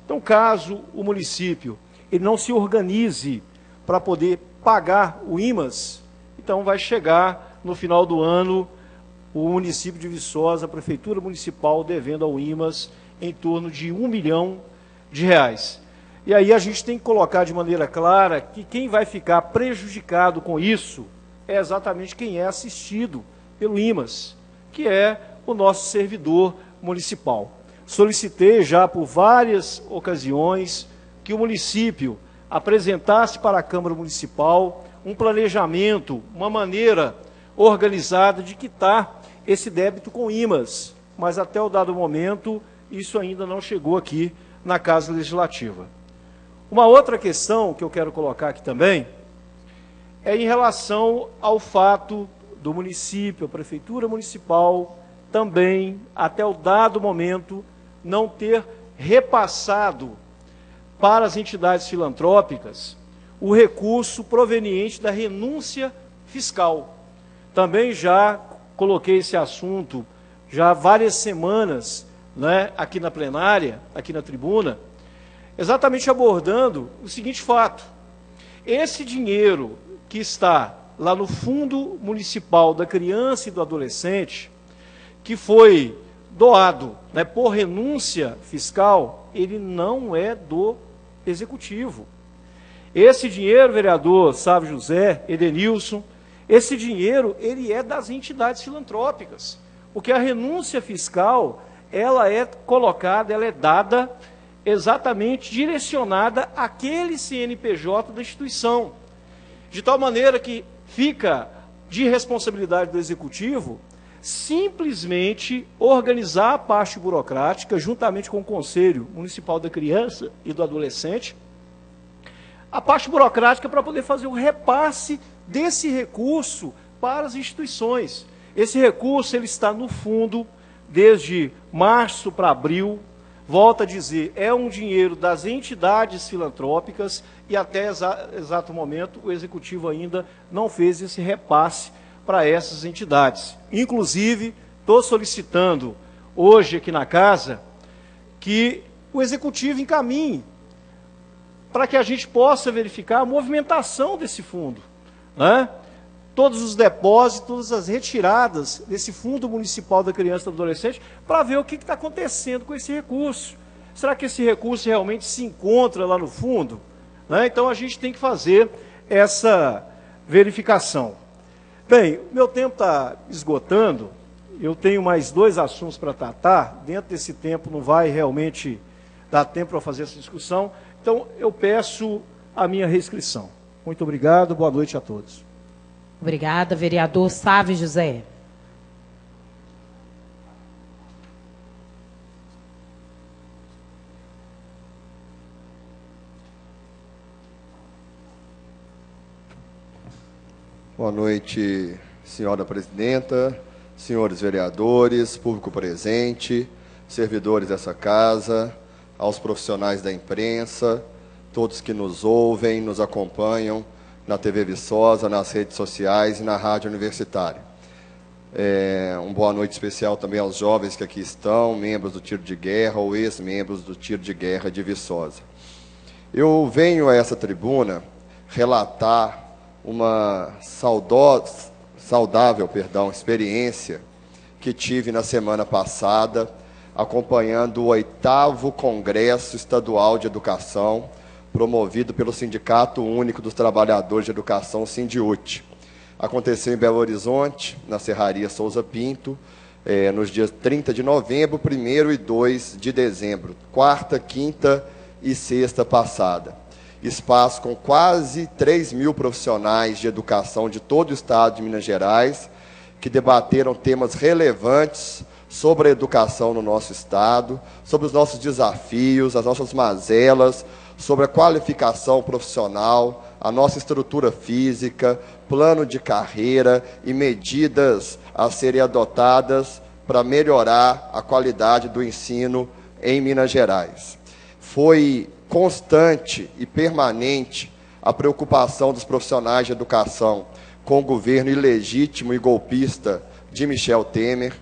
Então, caso o município ele não se organize para poder pagar o IMAS, então vai chegar no final do ano o município de Viçosa, a Prefeitura Municipal, devendo ao IMAS em torno de R$1 milhão. E aí a gente tem que colocar de maneira clara que quem vai ficar prejudicado com isso é exatamente quem é assistido pelo IMAS, que é o nosso servidor municipal. Solicitei já por várias ocasiões que o município apresentasse para a Câmara Municipal um planejamento, uma maneira organizada de quitar esse débito com IMAS, mas até o dado momento isso ainda não chegou aqui na Casa Legislativa. Uma outra questão que eu quero colocar aqui também é em relação ao fato do município, a Prefeitura Municipal, também, até o dado momento, não ter repassado para as entidades filantrópicas o recurso proveniente da renúncia fiscal. Também já coloquei esse assunto já há várias semanas, né, aqui na plenária, aqui na tribuna, exatamente abordando o seguinte fato: esse dinheiro que está lá no Fundo Municipal da Criança e do Adolescente, que foi doado, né, por renúncia fiscal, ele não é do Executivo. Esse dinheiro, vereador Sávio José, Edenilson, esse dinheiro ele é das entidades filantrópicas, porque a renúncia fiscal ela é colocada, ela é dada exatamente direcionada àquele CNPJ da instituição, de tal maneira que fica de responsabilidade do Executivo simplesmente organizar a parte burocrática, juntamente com o Conselho Municipal da Criança e do Adolescente, a parte burocrática para poder fazer o repasse desse recurso para as instituições. Esse recurso ele está no fundo desde março para abril. Volto a dizer, é um dinheiro das entidades filantrópicas e até exato momento o Executivo ainda não fez esse repasse para essas entidades. Inclusive, estou solicitando hoje aqui na casa que o Executivo encaminhe para que a gente possa verificar a movimentação desse fundo, né? Todos os depósitos, todas as retiradas desse Fundo Municipal da Criança e do Adolescente, para ver o que está acontecendo com esse recurso. Será que esse recurso realmente se encontra lá no fundo? Né? Então, a gente tem que fazer essa verificação. Bem, meu tempo está esgotando, eu tenho mais 2 assuntos para tratar, dentro desse tempo não vai realmente dar tempo para fazer essa discussão, então eu peço a minha reinscrição. Muito obrigado, boa noite a todos. Obrigada, vereador Sávio José. Boa noite, senhora presidenta, senhores vereadores, público presente, servidores dessa casa, aos profissionais da imprensa, todos que nos ouvem, nos acompanham na TV Viçosa, nas redes sociais e na rádio universitária. Uma boa noite especial também aos jovens que aqui estão, membros do Tiro de Guerra ou ex-membros do Tiro de Guerra de Viçosa. Eu venho a essa tribuna relatar uma saudável experiência que tive na semana passada, acompanhando o 8º Congresso Estadual de Educação, promovido pelo Sindicato Único dos Trabalhadores de Educação, Sindiúte. Aconteceu em Belo Horizonte, na Serraria Souza Pinto, nos dias 30 de novembro, 1º e 2 de dezembro, quarta, quinta e sexta passada. Espaço com quase 3.000 profissionais de educação de todo o estado de Minas Gerais, que debateram temas relevantes sobre a educação no nosso estado, sobre os nossos desafios, as nossas mazelas, sobre a qualificação profissional, a nossa estrutura física, plano de carreira e medidas a serem adotadas para melhorar a qualidade do ensino em Minas Gerais. Foi constante e permanente a preocupação dos profissionais de educação com o governo ilegítimo e golpista de Michel Temer,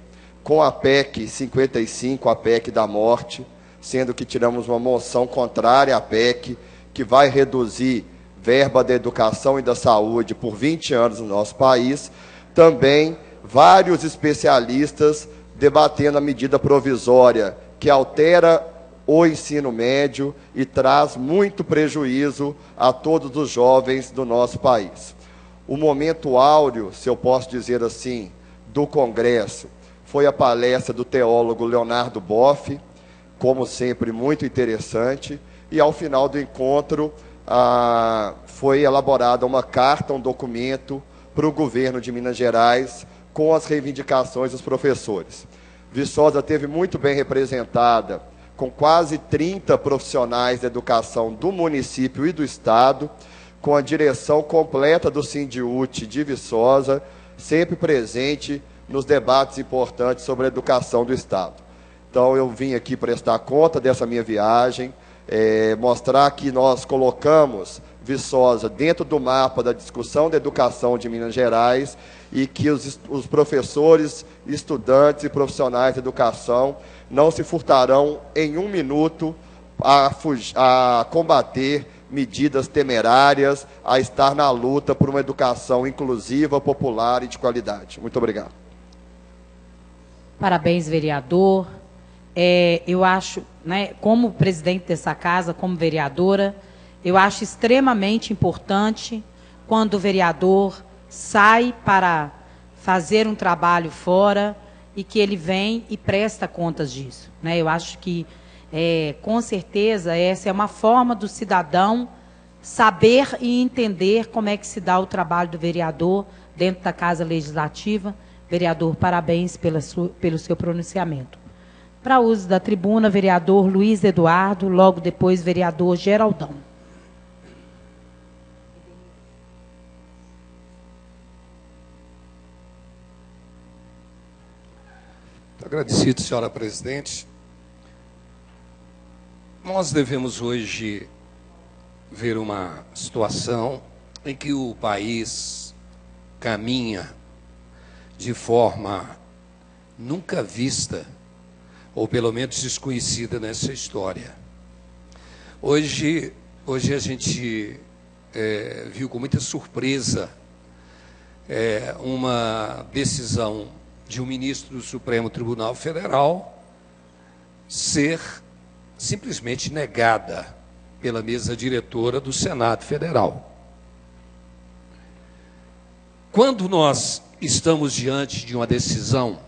com a PEC 55, a PEC da morte, sendo que tiramos uma moção contrária à PEC, que vai reduzir verba da educação e da saúde por 20 anos no nosso país. Também vários especialistas debatendo a medida provisória que altera o ensino médio e traz muito prejuízo a todos os jovens do nosso país. O momento áureo, se eu posso dizer assim, do Congresso, foi a palestra do teólogo Leonardo Boff, como sempre, muito interessante, e ao final do encontro foi elaborada uma carta, um documento para o governo de Minas Gerais com as reivindicações dos professores. Viçosa teve muito bem representada, com quase 30 profissionais da educação do município e do estado, com a direção completa do Sindiúte de Viçosa, sempre presente nos debates importantes sobre a educação do estado. Então, eu vim aqui prestar conta dessa minha viagem, mostrar que nós colocamos Viçosa dentro do mapa da discussão da educação de Minas Gerais e que os professores, estudantes e profissionais de educação não se furtarão em um minuto a combater medidas temerárias, a estar na luta por uma educação inclusiva, popular e de qualidade. Muito obrigado. Parabéns, vereador. Eu acho, né, como presidente dessa casa, como vereadora, eu acho extremamente importante quando o vereador sai para fazer um trabalho fora e que ele vem e presta contas disso, né? Eu acho que, com certeza, essa é uma forma do cidadão saber e entender como é que se dá o trabalho do vereador dentro da Casa Legislativa. Vereador, parabéns pelo seu pronunciamento. Para uso da tribuna, vereador Luiz Eduardo, logo depois, vereador Geraldão. Agradecido, senhora presidente. Nós devemos hoje ver uma situação em que o país caminha de forma nunca vista, ou pelo menos desconhecida nessa história. Hoje a gente viu com muita surpresa uma decisão de um ministro do Supremo Tribunal Federal ser simplesmente negada pela mesa diretora do Senado Federal. Quando nós estamos diante de uma decisão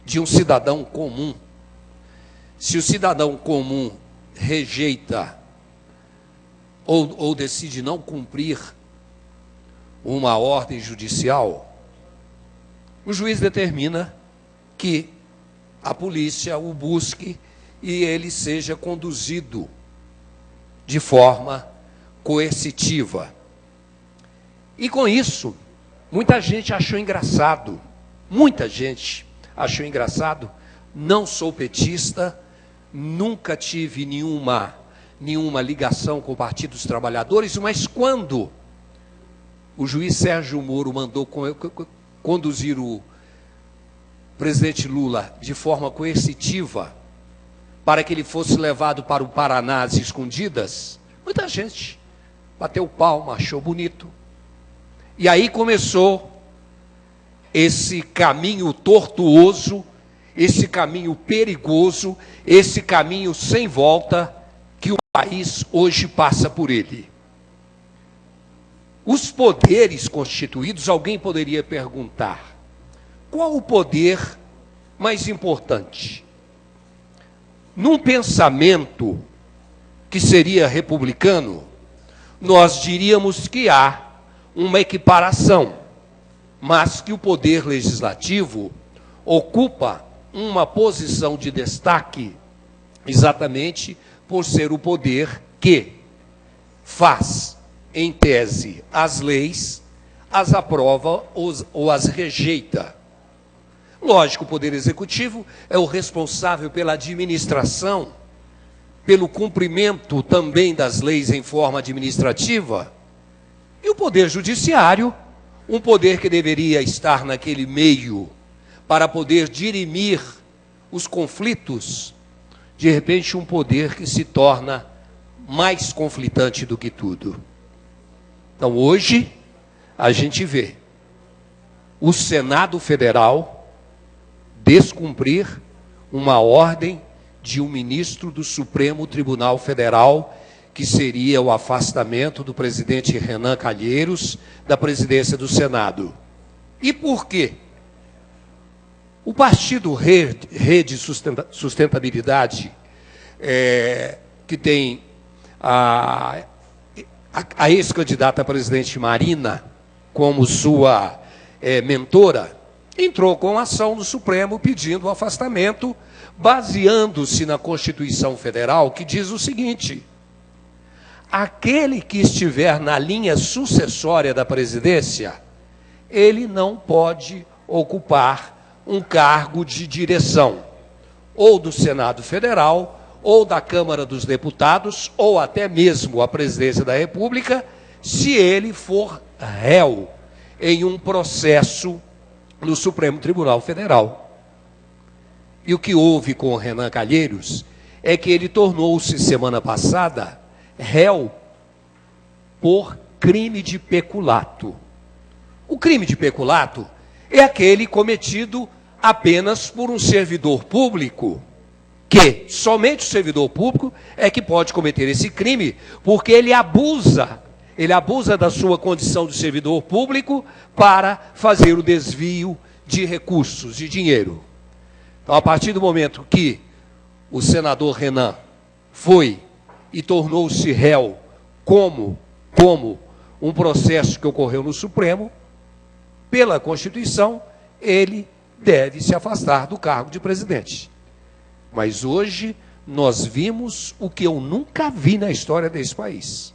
de um cidadão comum, se o cidadão comum rejeita ou decide não cumprir uma ordem judicial, o juiz determina que a polícia o busque e ele seja conduzido de forma coercitiva. E com isso, muita gente achou engraçado, não sou petista, nunca tive nenhuma ligação com o Partido dos Trabalhadores, mas quando o juiz Sérgio Moro mandou conduzir o presidente Lula de forma coercitiva para que ele fosse levado para o Paraná às escondidas, muita gente bateu palma, achou bonito. E aí começou esse caminho tortuoso, esse caminho perigoso, esse caminho sem volta que o país hoje passa por ele. Os poderes constituídos, alguém poderia perguntar, qual o poder mais importante? Num pensamento que seria republicano, nós diríamos que há uma equiparação, mas que o poder legislativo ocupa uma posição de destaque exatamente por ser o poder que faz, em tese, as leis, as aprova ou as rejeita. Lógico, o Poder Executivo é o responsável pela administração, pelo cumprimento também das leis em forma administrativa, e o Poder Judiciário, um poder que deveria estar naquele meio para poder dirimir os conflitos, de repente um poder que se torna mais conflitante do que tudo. Então, hoje, a gente vê o Senado Federal descumprir uma ordem de um ministro do Supremo Tribunal Federal, que seria o afastamento do presidente Renan Calheiros da presidência do Senado. E por quê? O partido Rede Sustentabilidade, que tem a ex-candidata a presidente Marina como sua mentora, entrou com ação no Supremo pedindo o afastamento, baseando-se na Constituição Federal, que diz o seguinte: aquele que estiver na linha sucessória da presidência, ele não pode ocupar um cargo de direção, ou do Senado Federal, ou da Câmara dos Deputados, ou até mesmo a presidência da República, se ele for réu em um processo no Supremo Tribunal Federal. E o que houve com o Renan Calheiros é que ele tornou-se, semana passada, réu por crime de peculato. O crime de peculato é aquele cometido apenas por um servidor público, que somente o servidor público é que pode cometer esse crime, porque ele abusa da sua condição de servidor público para fazer o desvio de recursos, de dinheiro. Então, a partir do momento que o senador Renan foi e tornou-se réu como um processo que ocorreu no Supremo, pela Constituição, ele deve se afastar do cargo de presidente. Mas hoje nós vimos o que eu nunca vi na história desse país.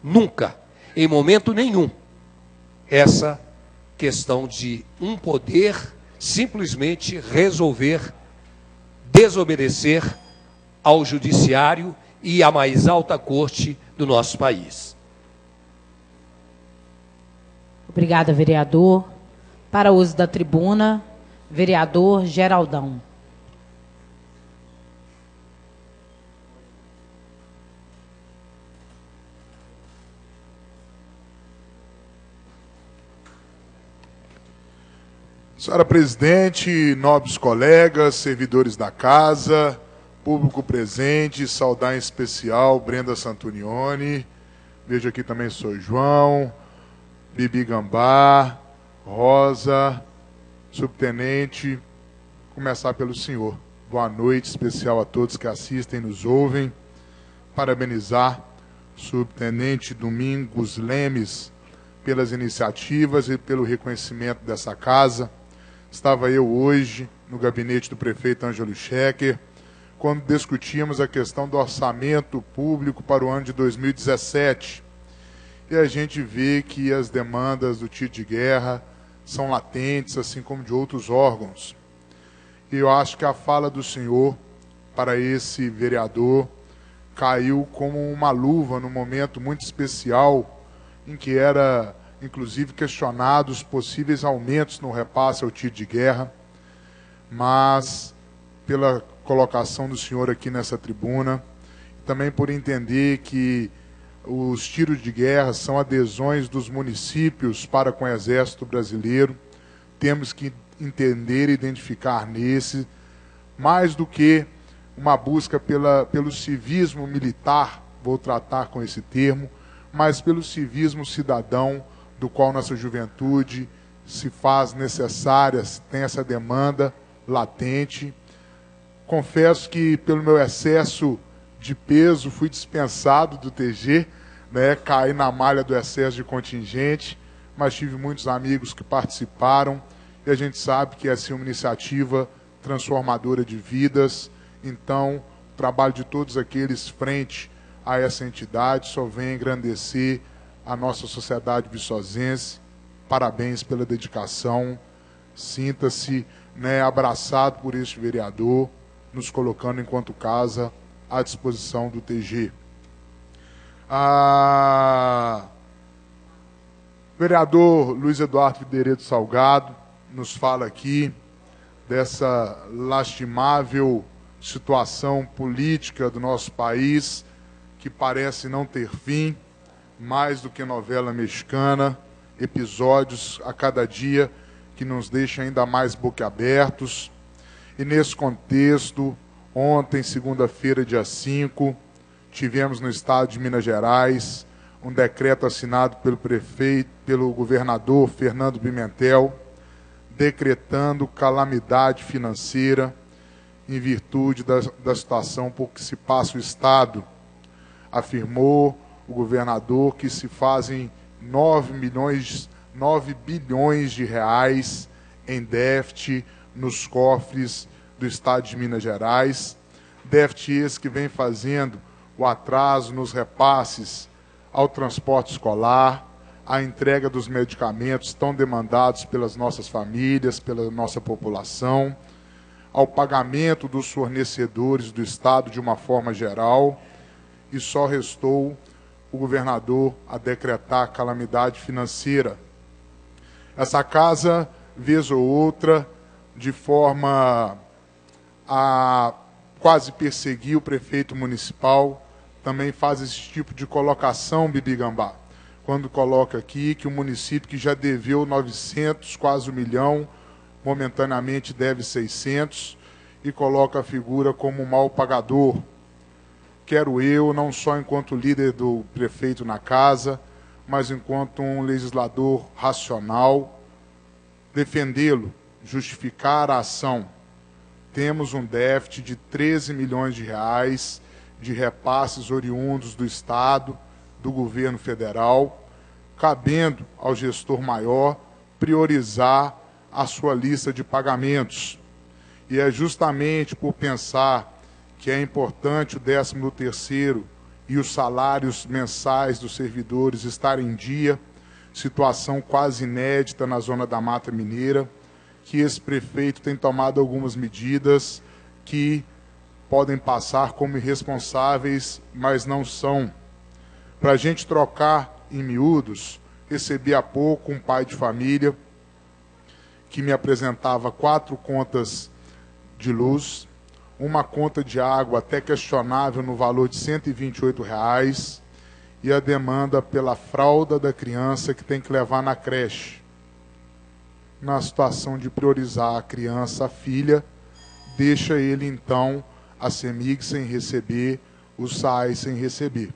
Nunca, em momento nenhum, essa questão de um poder simplesmente resolver desobedecer ao judiciário e à mais alta corte do nosso país. Obrigada, vereador. Para uso da tribuna, vereador Geraldão. Senhora presidente, nobres colegas, servidores da casa, público presente, saudar em especial Brenda Santunioni, vejo aqui também Sou João, Bibi Gambá, Rosa, subtenente, começar pelo senhor. Boa noite especial a todos que assistem e nos ouvem. Parabenizar o subtenente Domingos Lemes pelas iniciativas e pelo reconhecimento dessa casa. Estava eu hoje no gabinete do prefeito Ângelo Schecker, quando discutíamos a questão do orçamento público para o ano de 2017. E a gente vê que as demandas do tiro de guerra são latentes, assim como de outros órgãos. E eu acho que a fala do senhor para esse vereador caiu como uma luva num momento muito especial em que era, inclusive, questionados possíveis aumentos no repasse ao tiro de guerra, mas pela colocação do senhor aqui nessa tribuna, também por entender que os tiros de guerra são adesões dos municípios para com o Exército Brasileiro, temos que entender e identificar nesse, mais do que uma busca pelo civismo militar, vou tratar com esse termo, mas pelo civismo cidadão, do qual nossa juventude se faz necessária, tem essa demanda latente. Confesso que, pelo meu excesso de peso, fui dispensado do TG, né, caí na malha do excesso de contingente, mas tive muitos amigos que participaram, e a gente sabe que essa é uma iniciativa transformadora de vidas. Então, o trabalho de todos aqueles frente a essa entidade só vem engrandecer a nossa sociedade viçosense. Parabéns pela dedicação. Sinta-se, né, abraçado por este vereador, nos colocando enquanto casa à disposição do TG. Vereador Luiz Eduardo Figueiredo Salgado nos fala aqui dessa lastimável situação política do nosso país, que parece não ter fim, mais do que novela mexicana, episódios a cada dia que nos deixam ainda mais boquiabertos. E nesse contexto, ontem, segunda-feira, dia 5, tivemos no estado de Minas Gerais um decreto assinado pelo governador Fernando Pimentel, decretando calamidade financeira em virtude da situação por que se passa o estado. Afirmou o governador que se fazem 9 bilhões de reais em déficit nos cofres do estado de Minas Gerais, déficit esse que vem fazendo o atraso nos repasses ao transporte escolar, à entrega dos medicamentos tão demandados pelas nossas famílias, pela nossa população, ao pagamento dos fornecedores do estado de uma forma geral, e só restou o governador a decretar calamidade financeira. Essa casa, vez ou outra, de forma a quase perseguir o prefeito municipal, também faz esse tipo de colocação, Bibi Gambá, quando coloca aqui que o município que já deveu 900, quase 1 milhão, momentaneamente deve 600, e coloca a figura como um mal pagador. Quero eu, não só enquanto líder do prefeito na casa, mas enquanto um legislador racional, defendê-lo, justificar a ação. Temos um déficit de 13 milhões de reais de repasses oriundos do Estado, do governo federal, cabendo ao gestor maior priorizar a sua lista de pagamentos. E é justamente por pensar que é importante o 13º e os salários mensais dos servidores estarem em dia, situação quase inédita na zona da Mata Mineira, que esse prefeito tem tomado algumas medidas que podem passar como irresponsáveis, mas não são. Para a gente trocar em miúdos, recebi há pouco um pai de família que me apresentava 4 contas de luz, uma conta de água até questionável no valor de R$ 128, e a demanda pela fralda da criança que tem que levar na creche. Na situação de priorizar a criança, a filha, deixa ele então a CEMIG sem receber, o SAI sem receber.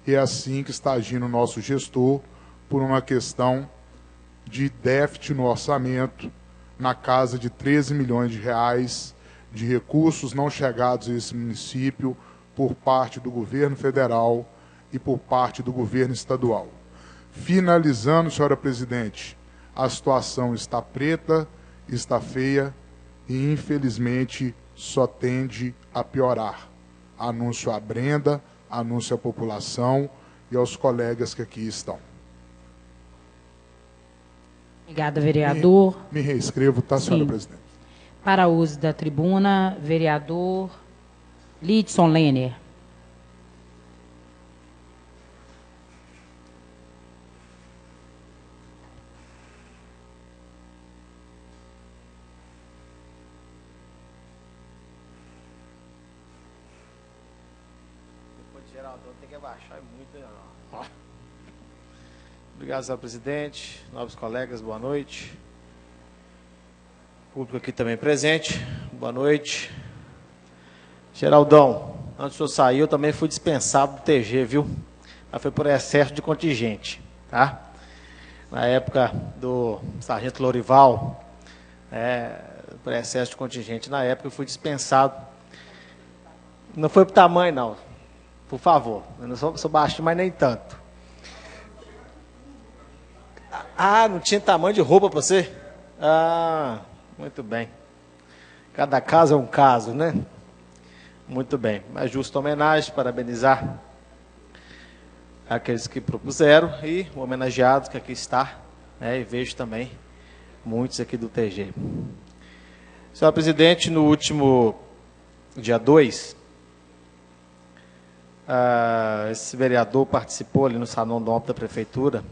E é assim que está agindo o nosso gestor, por uma questão de déficit no orçamento, na casa de 13 milhões de reais, de recursos não chegados a esse município por parte do governo federal e por parte do governo estadual. Finalizando, senhora presidente, a situação está preta, está feia e, infelizmente, só tende a piorar. Anúncio à Brenda, anúncio à população e aos colegas que aqui estão. Obrigada, vereador. Me reescrevo, tá, senhora presidente? Para uso da tribuna, vereador Lidson Lenner. Tem que abaixar muito. Obrigado, senhor presidente. Nobres colegas, boa noite. Público aqui também presente, boa noite. Geraldão, antes do senhor sair, eu também fui dispensado do TG, viu? Mas foi por excesso de contingente, tá? Na época do sargento Lorival, por excesso de contingente, na época eu fui dispensado. Não foi por tamanho, não. Por favor, eu não sou baixinho, mas nem tanto. Ah, não tinha tamanho de roupa para você? Ah, muito bem. Cada caso é um caso, né? Muito bem. Mas justa homenagem, parabenizar aqueles que propuseram e o homenageado que aqui está, né? E vejo também muitos aqui do TG. Senhor presidente, no último dia 2, esse vereador participou ali no Salão do Alto da Prefeitura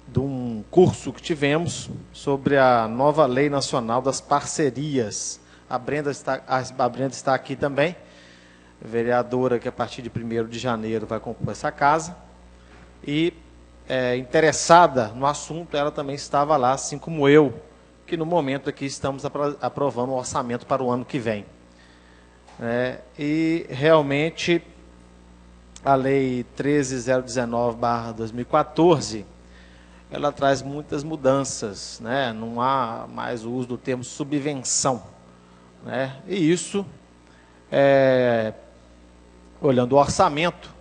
de um curso que tivemos sobre a nova Lei Nacional das Parcerias. A Brenda está aqui também, vereadora que a partir de 1º de janeiro vai compor essa casa. E interessada no assunto, ela também estava lá, assim como eu, que no momento aqui estamos aprovando o orçamento para o ano que vem. E realmente a Lei 13.019/2014, ela traz muitas mudanças, né? Não há mais o uso do termo subvenção, né? E isso, olhando o orçamento,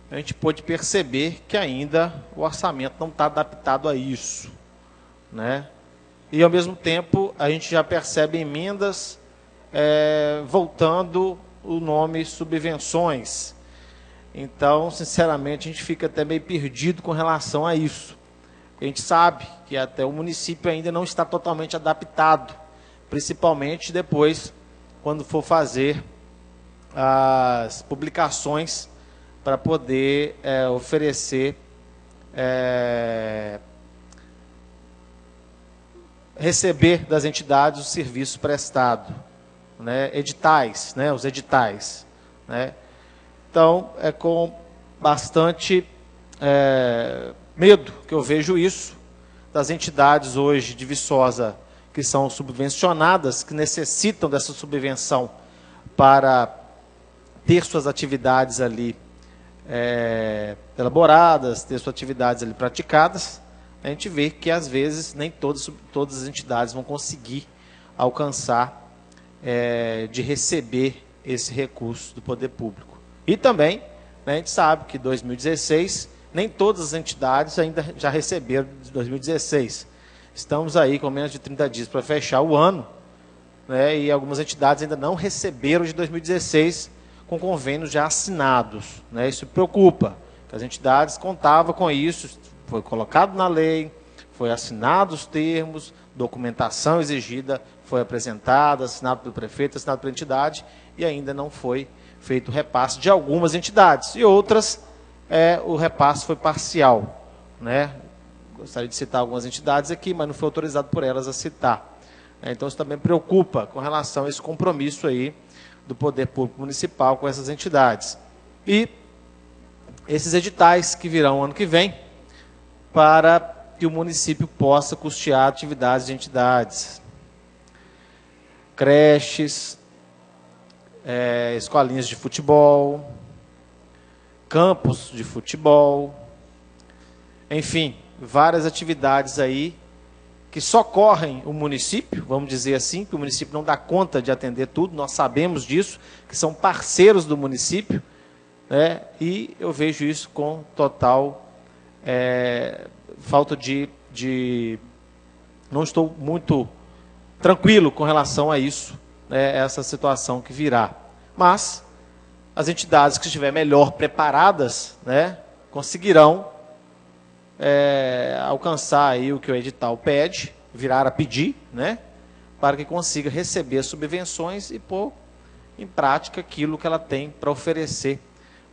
a gente pôde perceber que ainda o orçamento não está adaptado a isso, né? E, ao mesmo tempo, a gente já percebe emendas voltando o nome subvenções. Então, sinceramente, a gente fica até meio perdido com relação a isso. A gente sabe que até o município ainda não está totalmente adaptado, principalmente depois, quando for fazer as publicações para poder oferecer, receber das entidades o serviço prestado, né? Editais, né? Os editais, né? Então, é com bastante medo que eu vejo isso, das entidades hoje de Viçosa que são subvencionadas, que necessitam dessa subvenção para ter suas atividades ali elaboradas, ter suas atividades ali praticadas. A gente vê que, às vezes, nem todas as entidades vão conseguir alcançar de receber esse recurso do poder público. E também, né, a gente sabe que 2016, nem todas as entidades ainda já receberam de 2016. Estamos aí com menos de 30 dias para fechar o ano, né, e algumas entidades ainda não receberam de 2016 com convênios já assinados, né. Isso preocupa, que as entidades contavam com isso, foi colocado na lei, foi assinado os termos, documentação exigida foi apresentada, assinado pelo prefeito, assinado pela entidade, e ainda não foi feito o repasse de algumas entidades, e outras o repasse foi parcial, né? Gostaria de citar algumas entidades aqui, mas não foi autorizado por elas a citar. Então isso também preocupa com relação a esse compromisso aí do poder público municipal com essas entidades. E esses editais que virão ano que vem, para que o município possa custear atividades de entidades, creches, escolinhas de futebol, campos de futebol, enfim, várias atividades aí que socorrem o município, vamos dizer assim, que o município não dá conta de atender tudo, nós sabemos disso, que são parceiros do município, né? E eu vejo isso com total falta de... Não estou muito tranquilo com relação a isso, né, essa situação que virá. Mas as entidades que estiverem melhor preparadas, né, conseguirão alcançar aí o que o edital pede, virar a pedir, né, para que consiga receber subvenções e pôr em prática aquilo que ela tem para oferecer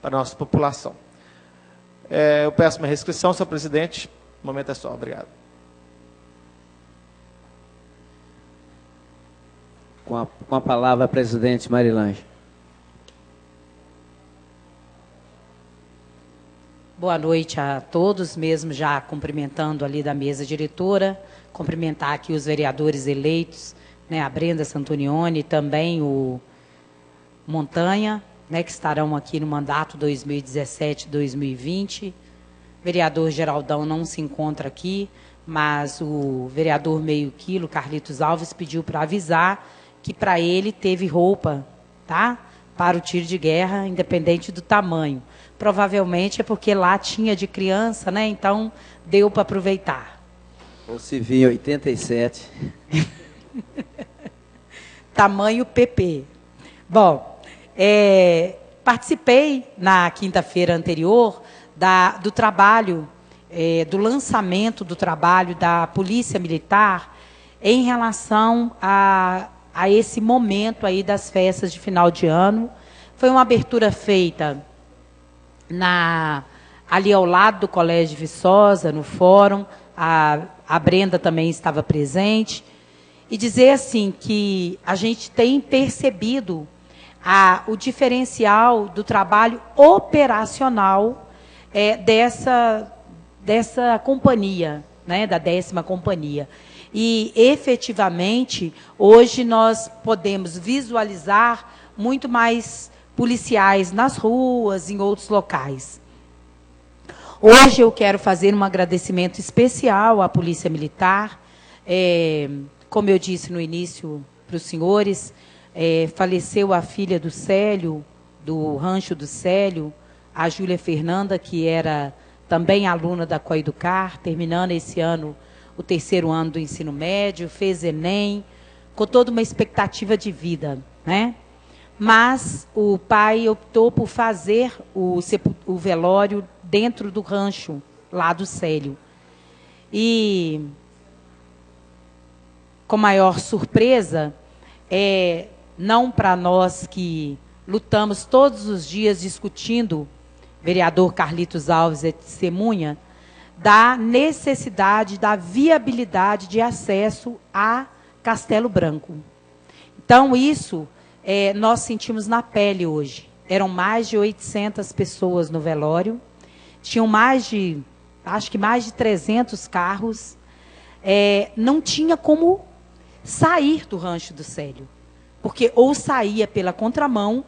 para a nossa população. Eu peço minha restrição, senhor presidente. O momento é só. Obrigado. Com a palavra, a presidente Marilange. Boa noite a todos, mesmo já cumprimentando ali da mesa diretora, cumprimentar aqui os vereadores eleitos, né, a Brenda Santonioni e também o Montanha, né, que estarão aqui no mandato 2017-2020. O vereador Geraldão não se encontra aqui, mas o vereador Meio Quilo, Carlitos Alves, pediu para avisar que para ele teve roupa, tá? Para o tiro de guerra, independente do tamanho. Provavelmente é porque lá tinha de criança, né? Então deu para aproveitar. Ou se vinha 87. Tamanho PP. Bom, participei na quinta-feira anterior do trabalho, do lançamento do trabalho da Polícia Militar em relação a esse momento aí das festas de final de ano. Foi uma abertura feita ali ao lado do Colégio Viçosa, no fórum. A Brenda também estava presente. E dizer assim que a gente tem percebido o diferencial do trabalho operacional dessa companhia, né, da 10ª Companhia. E, efetivamente, hoje nós podemos visualizar muito mais policiais nas ruas, em outros locais. Hoje eu quero fazer um agradecimento especial à Polícia Militar. Como eu disse no início para os senhores, faleceu a filha do Célio, do Rancho do Célio, a Júlia Fernanda, que era também aluna da Coeducar, terminando esse ano o 3º ano do ensino médio, fez Enem, com toda uma expectativa de vida, né? Mas o pai optou por fazer o velório dentro do rancho, lá do Célio. E, com maior surpresa, não para nós que lutamos todos os dias discutindo, vereador Carlitos Alves é testemunha, da necessidade, da viabilidade de acesso a Castelo Branco. Então, isso nós sentimos na pele hoje. Eram mais de 800 pessoas no velório, tinham acho que mais de 300 carros. Não tinha como sair do Rancho do Célio, porque ou saía pela contramão,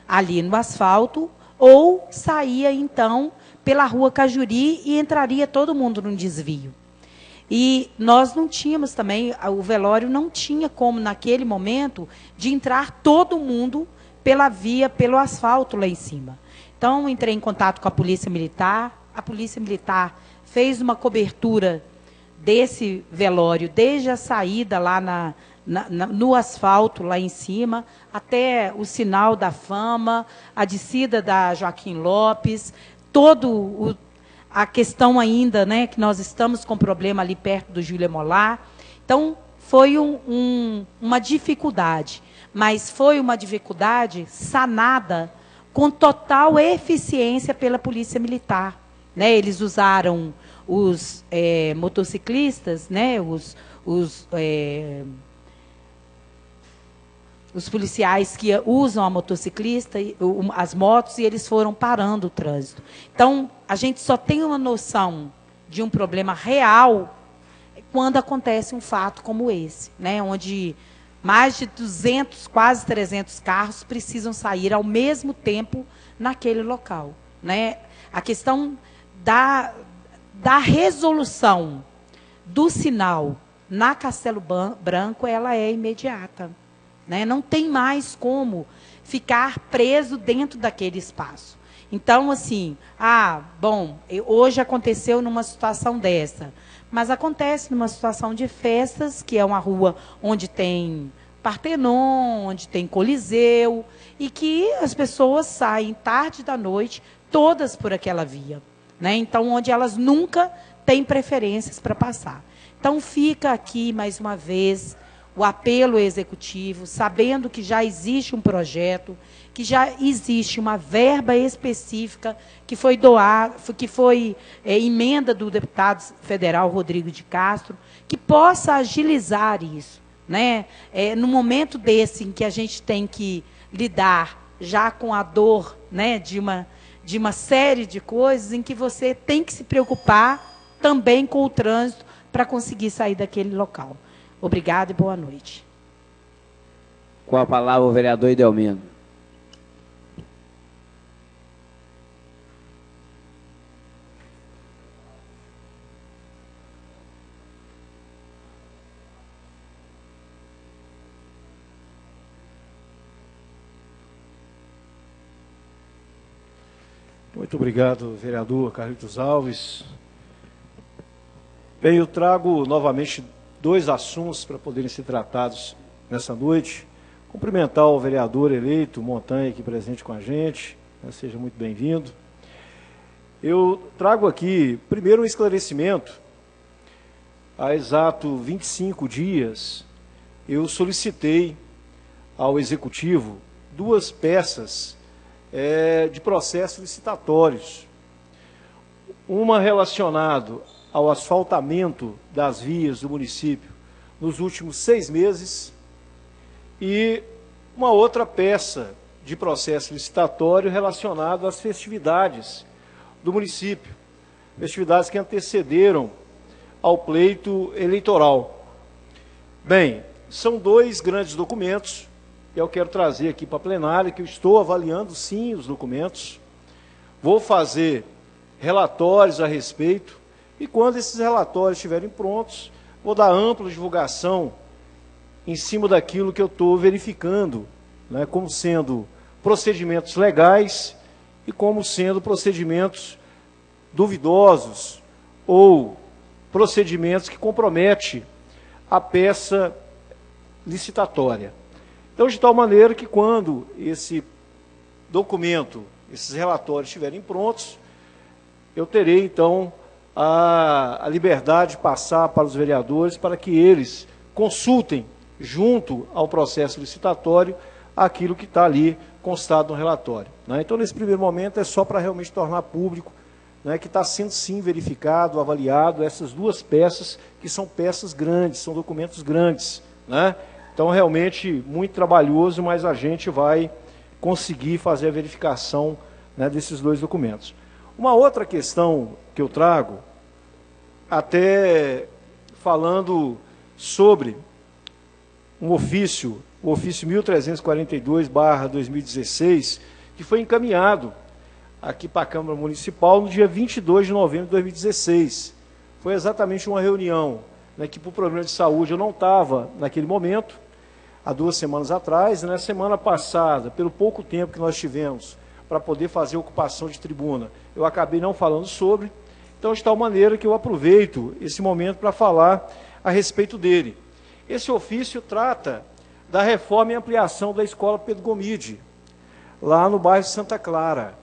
ali no asfalto, ou saía, então, pela Rua Cajuri e entraria todo mundo num desvio. E nós não tínhamos também, o velório não tinha como, naquele momento, de entrar todo mundo pela via, pelo asfalto lá em cima. Então, entrei em contato com a Polícia Militar fez uma cobertura desse velório, desde a saída lá no asfalto, lá em cima, até o Sinal da Fama, a descida da Joaquim Lopes, a questão ainda, né, que nós estamos com problema ali perto do Júlia Molar. Então, foi uma dificuldade, mas foi uma dificuldade sanada com total eficiência pela Polícia Militar. Né? Eles usaram os motociclistas, né, os policiais que usam a motociclista, as motos, e eles foram parando o trânsito. Então, a gente só tem uma noção de um problema real quando acontece um fato como esse, né, onde mais de 200, quase 300 carros precisam sair ao mesmo tempo naquele local. Né? A questão da resolução do sinal na Castelo Branco, ela é imediata. Né? Não tem mais como ficar preso dentro daquele espaço. Então, assim, bom, hoje aconteceu numa situação dessa, mas acontece numa situação de festas, que é uma rua onde tem Partenon, onde tem Coliseu, e que as pessoas saem tarde da noite, todas por aquela via. Né? Então, onde elas nunca têm preferências para passar. Então, fica aqui, mais uma vez, o apelo executivo, sabendo que já existe um projeto, que já existe uma verba específica que foi doada, que foi emenda do deputado federal Rodrigo de Castro, que possa agilizar isso. Né? No momento desse em que a gente tem que lidar já com a dor, né, de de uma série de coisas em que você tem que se preocupar também com o trânsito para conseguir sair daquele local. Obrigada e boa noite. Com a palavra o vereador Idelmino. Muito obrigado, vereador Carlitos Alves. Bem, eu trago novamente 2 assuntos para poderem ser tratados nessa noite. Cumprimentar o vereador eleito Montanha, aqui presente com a gente, né, seja muito bem-vindo. Eu trago aqui, primeiro, um esclarecimento. Há exato 25 dias, eu solicitei ao Executivo 2 peças de processos licitatórios. Uma relacionada ao asfaltamento das vias do município nos últimos 6 meses e uma outra peça de processo licitatório relacionado às festividades do município, festividades que antecederam ao pleito eleitoral. Bem, são 2 grandes documentos que eu quero trazer aqui para a plenária, que eu estou avaliando, sim, os documentos. Vou fazer relatórios a respeito, e quando esses relatórios estiverem prontos, vou dar ampla divulgação em cima daquilo que eu estou verificando, né, como sendo procedimentos legais e como sendo procedimentos duvidosos ou procedimentos que comprometem a peça licitatória. Então, de tal maneira que quando esse documento, esses relatórios estiverem prontos, eu terei, então, a liberdade de passar para os vereadores para que eles consultem, junto ao processo licitatório, aquilo que está ali constado no relatório, né? Então, nesse primeiro momento, é só para realmente tornar público, né, que está sendo, sim, verificado, avaliado essas 2 peças, que são peças grandes, são documentos grandes, né? Então, realmente, muito trabalhoso, mas a gente vai conseguir fazer a verificação, né, desses 2 documentos. Uma outra questão que eu trago, até falando sobre um ofício, o ofício 1342/2016, que foi encaminhado aqui para a Câmara Municipal no dia 22 de novembro de 2016. Foi exatamente uma reunião, né, que por problema de saúde eu não estava naquele momento, há 2 semanas atrás, e na semana passada, pelo pouco tempo que nós tivemos para poder fazer ocupação de tribuna, eu acabei não falando sobre, então de tal maneira que eu aproveito esse momento para falar a respeito dele. Esse ofício trata da reforma e ampliação da Escola Pedro Gomide, lá no bairro Santa Clara.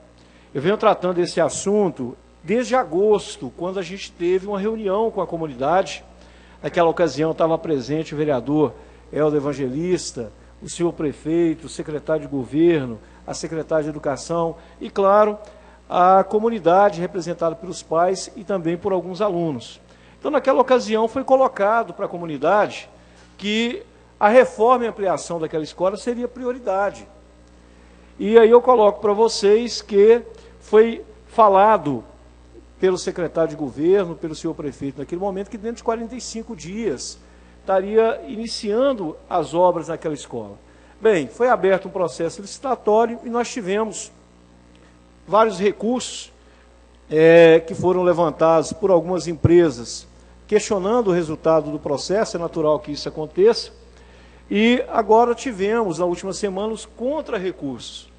Eu venho tratando desse assunto desde agosto, quando a gente teve uma reunião com a comunidade. Naquela ocasião estava presente o vereador Helder Evangelista, o senhor prefeito, o secretário de governo, a secretária de educação e, claro, a comunidade representada pelos pais e também por alguns alunos. Então, naquela ocasião, foi colocado para a comunidade que a reforma e ampliação daquela escola seria prioridade. E aí eu coloco para vocês que foi falado pelo secretário de governo, pelo senhor prefeito, naquele momento, que dentro de 45 dias estaria iniciando as obras naquela escola. Bem, foi aberto um processo licitatório e nós tivemos vários recursos que foram levantados por algumas empresas questionando o resultado do processo, é natural que isso aconteça, e agora tivemos, na última semana, os contra-recursos.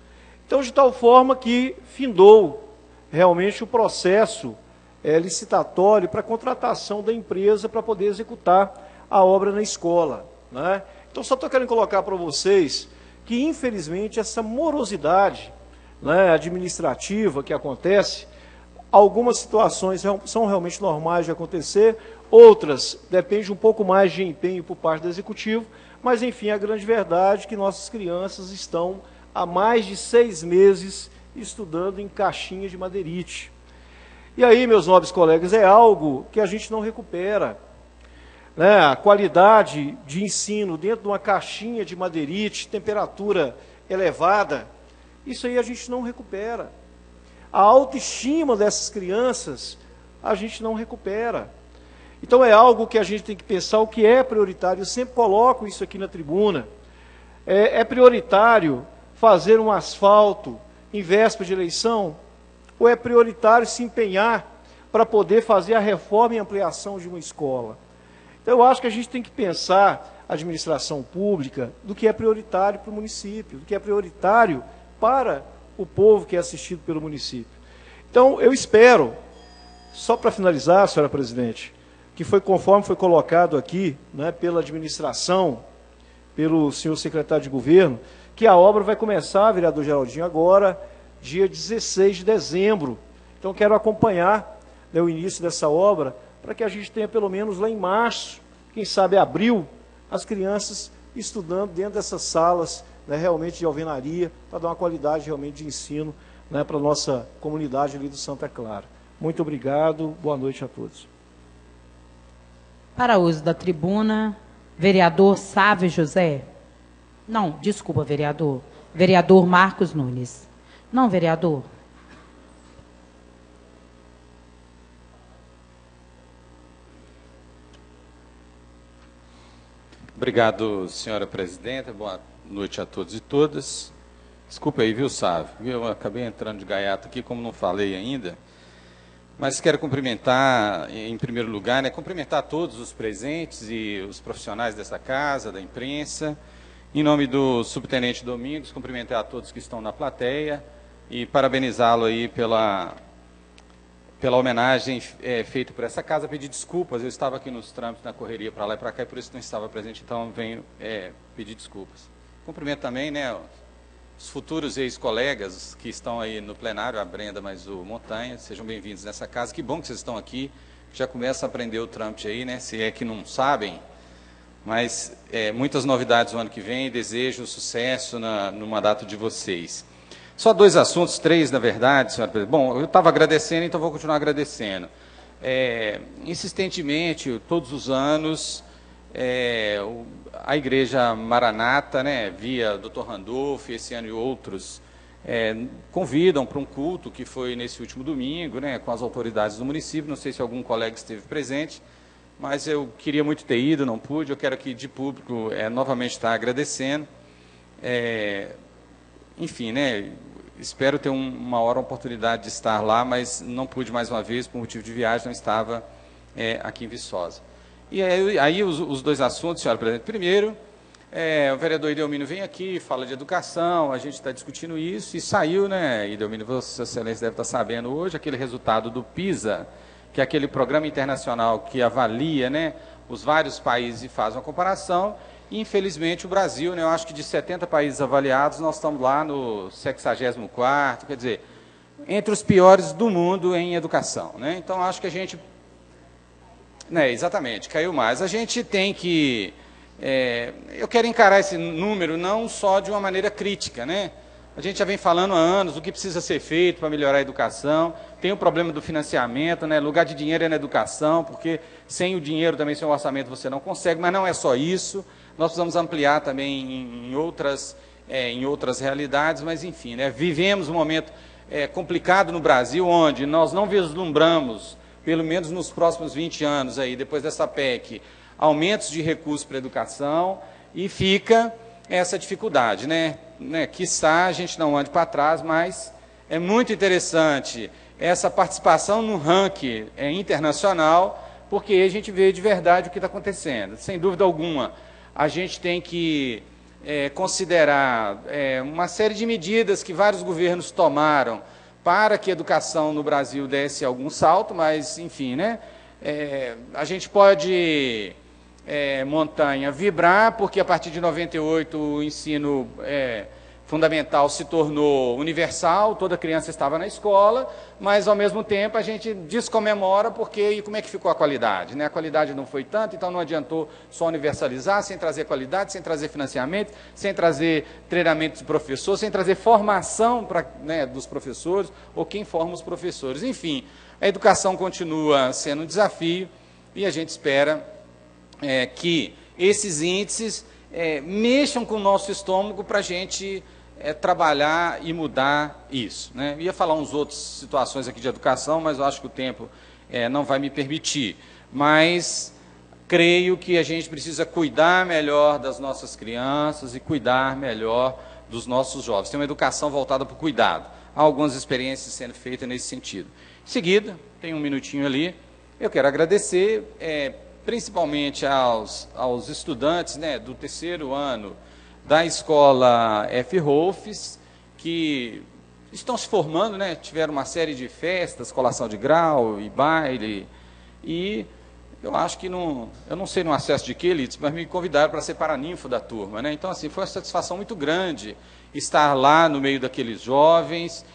Então, de tal forma que findou realmente o processo licitatório para a contratação da empresa para poder executar a obra na escola, né? Então, só estou querendo colocar para vocês que, infelizmente, essa morosidade, né, administrativa que acontece, algumas situações são realmente normais de acontecer, outras dependem um pouco mais de empenho por parte do Executivo, mas, enfim, a grande verdade é que nossas crianças estão há mais de 6 meses estudando em caixinha de madeirite. E aí, meus nobres colegas, é algo que a gente não recupera, né? A qualidade de ensino dentro de uma caixinha de madeirite, temperatura elevada, isso aí a gente não recupera. a autoestima dessas crianças a gente não recupera. Então é algo que a gente tem que pensar o que é prioritário. Eu sempre coloco isso aqui na tribuna. É prioritário fazer um asfalto em véspera de eleição? Ou é prioritário se empenhar para poder fazer a reforma e ampliação de uma escola? Então eu acho que a gente tem que pensar a administração pública do que é prioritário para o município, do que é prioritário para o povo que é assistido pelo município. Então eu espero, só para finalizar, senhora presidente, que foi conforme foi colocado aqui, né, pela administração, pelo senhor secretário de governo, que a obra vai começar, vereador Geraldinho, agora, dia 16 de dezembro. Então, quero acompanhar, né, o início dessa obra, para que a gente tenha, pelo menos lá em março, quem sabe abril, as crianças estudando dentro dessas salas, né, realmente de alvenaria, para dar uma qualidade realmente de ensino, né, para a nossa comunidade ali do Santa Clara. Muito obrigado, boa noite a todos. Para uso da tribuna, vereador Sávio José. Não, desculpa, vereador. Vereador Marcos Nunes. Não, vereador. Obrigado, senhora presidenta. Boa noite a todos e todas. Desculpa aí, viu, Sávio? Eu acabei entrando de gaiato aqui, como não falei ainda. Mas quero cumprimentar, em primeiro lugar, né, cumprimentar todos os presentes e os profissionais dessa casa, da imprensa. Em nome do subtenente Domingos, cumprimentar a todos que estão na plateia e parabenizá-lo aí pela homenagem feita por essa casa. Pedir desculpas, eu estava aqui nos trâmites, na correria para lá e para cá, e por isso não estava presente, então venho pedir desculpas. Cumprimento também, né, os futuros ex-colegas que estão aí no plenário, a Brenda, mas o Montanha, sejam bem-vindos nessa casa. Que bom que vocês estão aqui, já começam a aprender o trâmite aí, né, se é que não sabem, mas muitas novidades no ano que vem, desejo sucesso no mandato de vocês. Só 2 assuntos, 3 na verdade, senhora presidente. Bom, eu estava agradecendo, então vou continuar agradecendo. Insistentemente, todos os anos, a Igreja Maranata, né, via Dr. Randolph, esse ano e outros, convidam para um culto que foi nesse último domingo, né, com as autoridades do município. Não sei se algum colega esteve presente, mas eu queria muito ter ido, não pude. Eu quero aqui de público novamente estar agradecendo. Enfim, né, espero ter uma oportunidade de estar lá, mas não pude mais uma vez, por motivo de viagem, não estava aqui em Viçosa. E aí os 2 assuntos, senhora presidente. Primeiro, o vereador Idelmino vem aqui, fala de educação, a gente está discutindo isso, e saiu, né, Idelmino, Vossa Excelência deve estar sabendo hoje, aquele resultado do PISA, que é aquele programa internacional que avalia, né, os vários países e faz uma comparação. E, infelizmente, o Brasil, né, eu acho que de 70 países avaliados, nós estamos lá no 64º, quer dizer, entre os piores do mundo em educação, né? Então, acho que a gente... exatamente, caiu mais. A gente tem que... eu quero encarar esse número não só de uma maneira crítica, né? A gente já vem falando há anos o que precisa ser feito para melhorar a educação. Tem o problema do financiamento, né? Lugar de dinheiro é na educação, porque sem o dinheiro também, sem o orçamento, você não consegue, mas não é só isso. Nós precisamos ampliar também em outras realidades, mas enfim, né? Vivemos um momento complicado no Brasil, onde nós não vislumbramos, pelo menos nos próximos 20 anos, aí, depois dessa PEC, aumentos de recursos para a educação, e fica essa dificuldade, né? Quiçá a gente não ande para trás, mas é muito interessante essa participação no ranking internacional, porque a gente vê de verdade o que está acontecendo. Sem dúvida alguma, a gente tem que considerar uma série de medidas que vários governos tomaram para que a educação no Brasil desse algum salto, mas, enfim, né? A gente pode, Montanha, vibrar, porque a partir de 98 o ensino fundamental se tornou universal, toda criança estava na escola, mas, ao mesmo tempo, a gente descomemora porque, e como é que ficou a qualidade, né? A qualidade não foi tanto, então não adiantou só universalizar, sem trazer qualidade, sem trazer financiamento, sem trazer treinamento de professor, sem trazer formação dos professores, ou quem forma os professores. Enfim, a educação continua sendo um desafio e a gente espera que esses índices mexam com o nosso estômago para a gente trabalhar e mudar isso, né? Ia falar uns outras situações aqui de educação, mas eu acho que o tempo não vai me permitir. Mas creio que a gente precisa cuidar melhor das nossas crianças e cuidar melhor dos nossos jovens. Tem uma educação voltada para o cuidado. Há algumas experiências sendo feitas nesse sentido. Em seguida, tem um minutinho ali, eu quero agradecer principalmente aos estudantes, né, do terceiro ano da escola F. Rolfes, que estão se formando, né, tiveram uma série de festas, colação de grau e baile, e eu acho que eu não sei no acesso de que, Elites, mas me convidaram para ser paraninfo da turma, né? Então, assim, foi uma satisfação muito grande estar lá no meio daqueles jovens,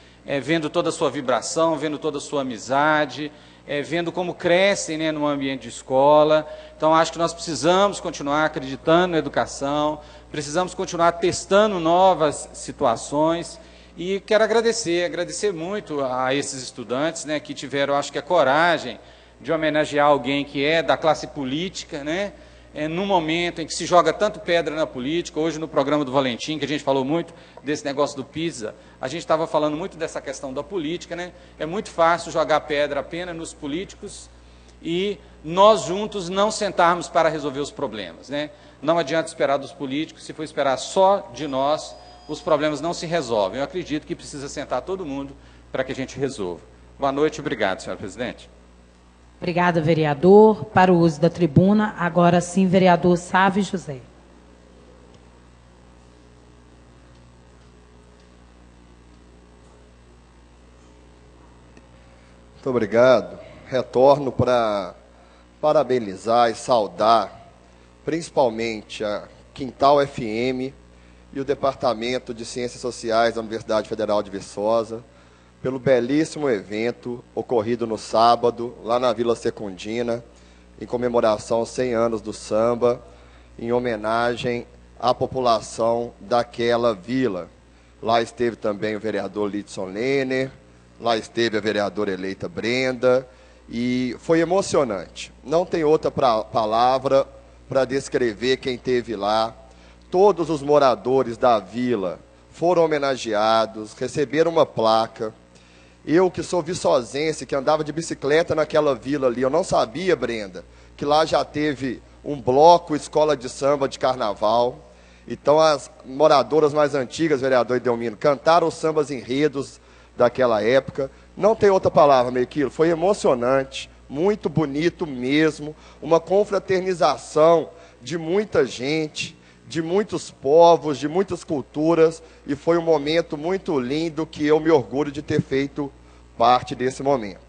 vendo toda a sua vibração, vendo toda a sua amizade, vendo como crescem, né, no ambiente de escola. Então, acho que nós precisamos continuar acreditando na educação, precisamos continuar testando novas situações, e quero agradecer muito a esses estudantes, né, que tiveram, acho que, a coragem de homenagear alguém que é da classe política, né, num momento em que se joga tanto pedra na política. Hoje, no programa do Valentim, que a gente falou muito desse negócio do PISA, a gente estava falando muito dessa questão da política, né? É muito fácil jogar pedra apenas nos políticos e nós juntos não sentarmos para resolver os problemas, né? Não adianta esperar dos políticos, se for esperar só de nós, os problemas não se resolvem. Eu acredito que precisa sentar todo mundo para que a gente resolva. Boa noite, obrigado, senhora presidente. Obrigada, vereador. Para o uso da tribuna, agora sim, vereador Sávio José. Muito obrigado. Retorno para parabenizar e saudar, principalmente a Quintal FM e o Departamento de Ciências Sociais da Universidade Federal de Viçosa, pelo belíssimo evento ocorrido no sábado, lá na Vila Secundina, em comemoração aos 100 anos do samba, em homenagem à população daquela vila. Lá esteve também o vereador Lidson Lehner, lá esteve a vereadora eleita Brenda, e foi emocionante. Não tem outra palavra para descrever quem esteve lá. Todos os moradores da vila foram homenageados, receberam uma placa. Eu, que sou viçosense, que andava de bicicleta naquela vila ali, eu não sabia, Brenda, que lá já teve um bloco, escola de samba de carnaval. Então, as moradoras mais antigas, vereador Edelmino, cantaram os sambas enredos daquela época. Não tem outra palavra, Mequilo. Foi emocionante, muito bonito mesmo, uma confraternização de muita gente, de muitos povos, de muitas culturas, e foi um momento muito lindo que eu me orgulho de ter feito parte desse momento.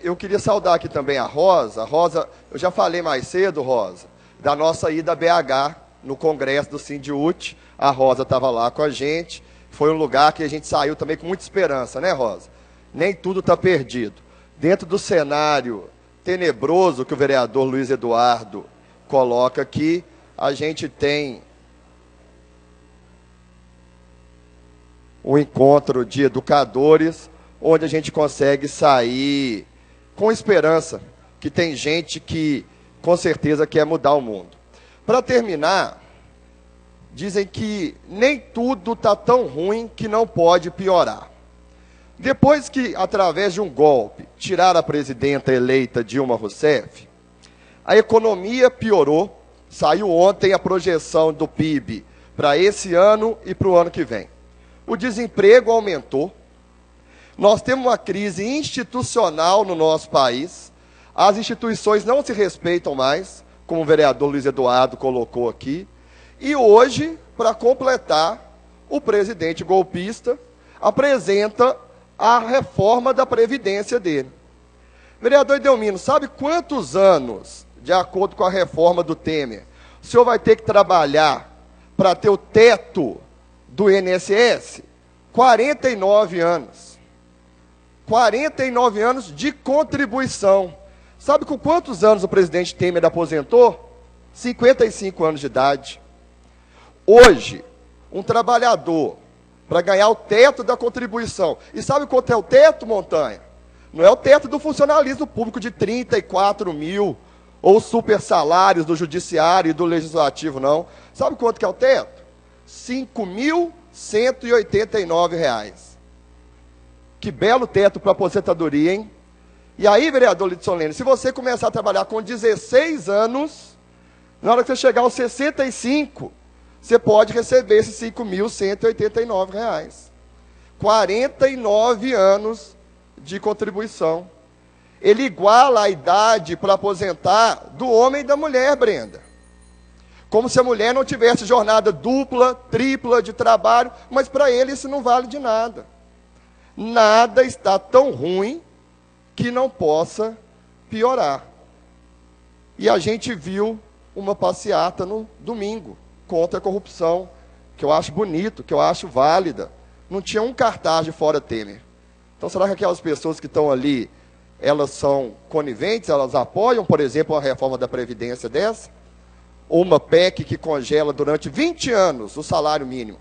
Eu queria saudar aqui também a Rosa. Rosa, eu já falei mais cedo, Rosa, da nossa ida a BH, no congresso do Sindiúte. A Rosa estava lá com a gente, foi um lugar que a gente saiu também com muita esperança, né, Rosa? Nem tudo está perdido. Dentro do cenário tenebroso que o vereador Luiz Eduardo coloca aqui, a gente tem um encontro de educadores, onde a gente consegue sair com esperança, que tem gente que com certeza quer mudar o mundo. Para terminar, dizem que nem tudo está tão ruim que não pode piorar. Depois que, através de um golpe, tiraram a presidenta eleita Dilma Rousseff, a economia piorou. Saiu ontem a projeção do PIB para esse ano e para o ano que vem. O desemprego aumentou. Nós temos uma crise institucional no nosso país. As instituições não se respeitam mais, como o vereador Luiz Eduardo colocou aqui. E hoje, para completar, o presidente golpista apresenta a reforma da Previdência dele. Vereador Edelmino, sabe quantos anos, de acordo com a reforma do Temer, o senhor vai ter que trabalhar para ter o teto do INSS? 49 anos. 49 anos de contribuição. Sabe com quantos anos o presidente Temer aposentou? 55 anos de idade. Hoje, um trabalhador, para ganhar o teto da contribuição, e sabe quanto é o teto, Montanha? Não é o teto do funcionalismo público de 34 mil, ou super salários do judiciário e do legislativo, não. Sabe quanto que é o teto? R$ 5.189. Que belo teto para aposentadoria, hein? E aí, vereador Lidson Lênin, se você começar a trabalhar com 16 anos, na hora que você chegar aos 65, você pode receber esses R$ 5.189. 49 anos de contribuição. Ele iguala a idade para aposentar do homem e da mulher, Brenda. Como se a mulher não tivesse jornada dupla, tripla de trabalho, mas para ele isso não vale de nada. Nada está tão ruim que não possa piorar. E a gente viu uma passeata no domingo contra a corrupção, que eu acho bonito, que eu acho válida. Não tinha um cartaz de fora Temer. Então, será que aquelas pessoas que estão ali, elas são coniventes, elas apoiam, por exemplo, a reforma da Previdência dessa? Ou uma PEC que congela durante 20 anos o salário mínimo,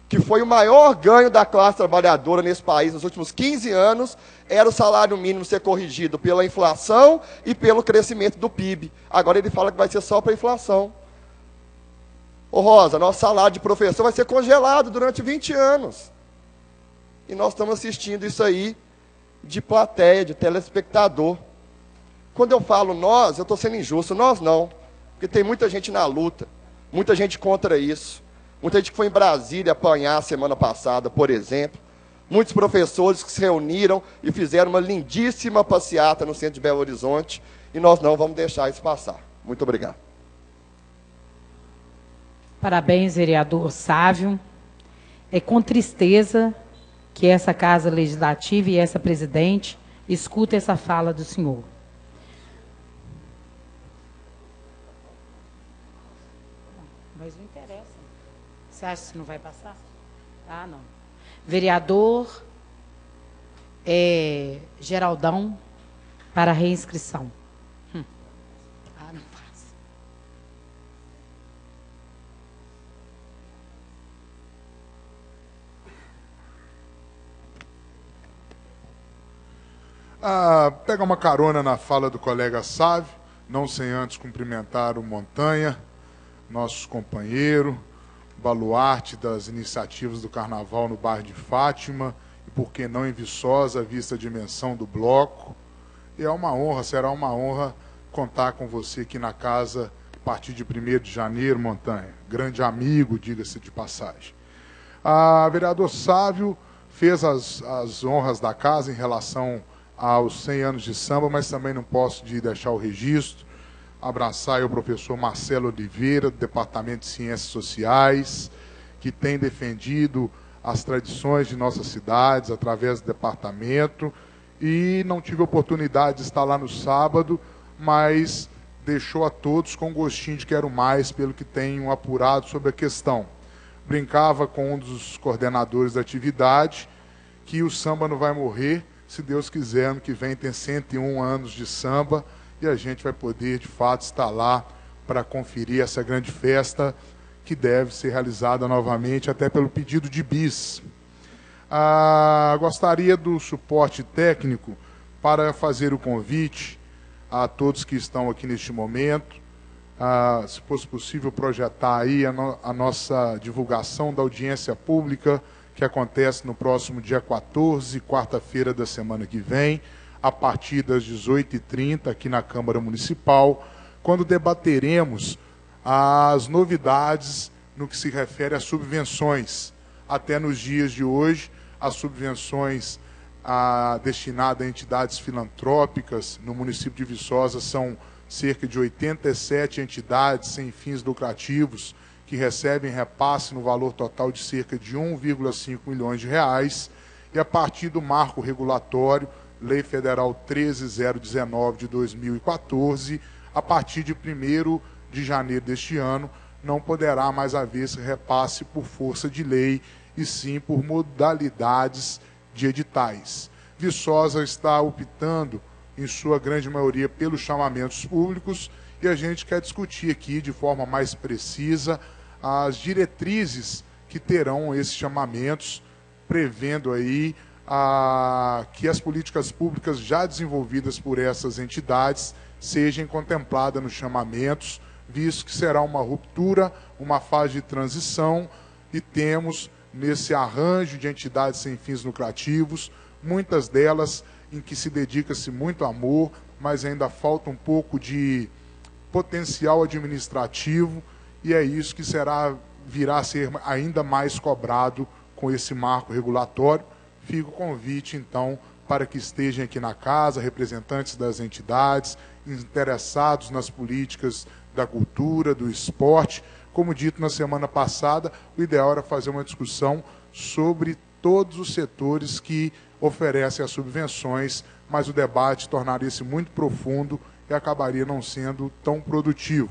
que foi o maior ganho da classe trabalhadora nesse país nos últimos 15 anos, era o salário mínimo ser corrigido pela inflação e pelo crescimento do PIB. Agora ele fala que vai ser só para a inflação. Ô Rosa, nosso salário de professor vai ser congelado durante 20 anos. E nós estamos assistindo isso aí de plateia, de telespectador. Quando eu falo nós, eu estou sendo injusto. Nós não, porque tem muita gente na luta, muita gente contra isso. Muita gente que foi em Brasília apanhar semana passada, por exemplo. Muitos professores que se reuniram e fizeram uma lindíssima passeata no centro de Belo Horizonte. E nós não vamos deixar isso passar. Muito obrigado. Parabéns, vereador Sávio. É com tristeza que essa Casa Legislativa e essa presidente escuta essa fala do senhor. Mas não interessa. Você acha que não vai passar? Ah, não. Vereador Geraldão para reinscrição. Ah, não faz. Pega uma carona na fala do colega Sávio, não sem antes cumprimentar o Montanha, nosso companheiro, baluarte das iniciativas do Carnaval no bairro de Fátima, e por que não em Viçosa, vista a dimensão do bloco. E é uma honra, será uma honra contar com você aqui na casa a partir de 1º de janeiro, Montanha. Grande amigo, diga-se de passagem. Vereador Sávio fez as honras da casa em relação aos 100 anos de samba, mas também não posso deixar o registro, abraçar o professor Marcelo Oliveira, do Departamento de Ciências Sociais, que tem defendido as tradições de nossas cidades através do departamento, e não tive oportunidade de estar lá no sábado, mas deixou a todos com gostinho de quero mais, pelo que tenho apurado sobre a questão. Brincava com um dos coordenadores da atividade que o samba não vai morrer, se Deus quiser, ano que vem tem 101 anos de samba, e a gente vai poder, de fato, estar lá para conferir essa grande festa que deve ser realizada novamente, até pelo pedido de bis. Gostaria do suporte técnico para fazer o convite a todos que estão aqui neste momento, se fosse possível projetar aí a nossa divulgação da audiência pública, que acontece no próximo dia 14, quarta-feira da semana que vem, a partir das 18h30, aqui na Câmara Municipal, quando debateremos as novidades no que se refere às subvenções. Até nos dias de hoje, as subvenções destinadas a entidades filantrópicas no município de Viçosa são cerca de 87 entidades sem fins lucrativos que recebem repasse no valor total de cerca de 1,5 milhões de reais, e a partir do marco regulatório, Lei Federal 13.019 de 2014, a partir de 1º de janeiro deste ano, não poderá mais haver esse repasse por força de lei, e sim por modalidades de editais. Viçosa está optando, em sua grande maioria, pelos chamamentos públicos, e a gente quer discutir aqui de forma mais precisa as diretrizes que terão esses chamamentos, prevendo aí que as políticas públicas já desenvolvidas por essas entidades sejam contempladas nos chamamentos, visto que será uma ruptura, uma fase de transição, e temos nesse arranjo de entidades sem fins lucrativos, muitas delas em que se dedica-se muito amor, mas ainda falta um pouco de potencial administrativo, e é isso que virá a ser ainda mais cobrado com esse marco regulatório. Fica o convite, então, para que estejam aqui na casa representantes das entidades, interessados nas políticas da cultura, do esporte. Como dito na semana passada, o ideal era fazer uma discussão sobre todos os setores que oferecem as subvenções, mas o debate tornaria-se muito profundo e acabaria não sendo tão produtivo.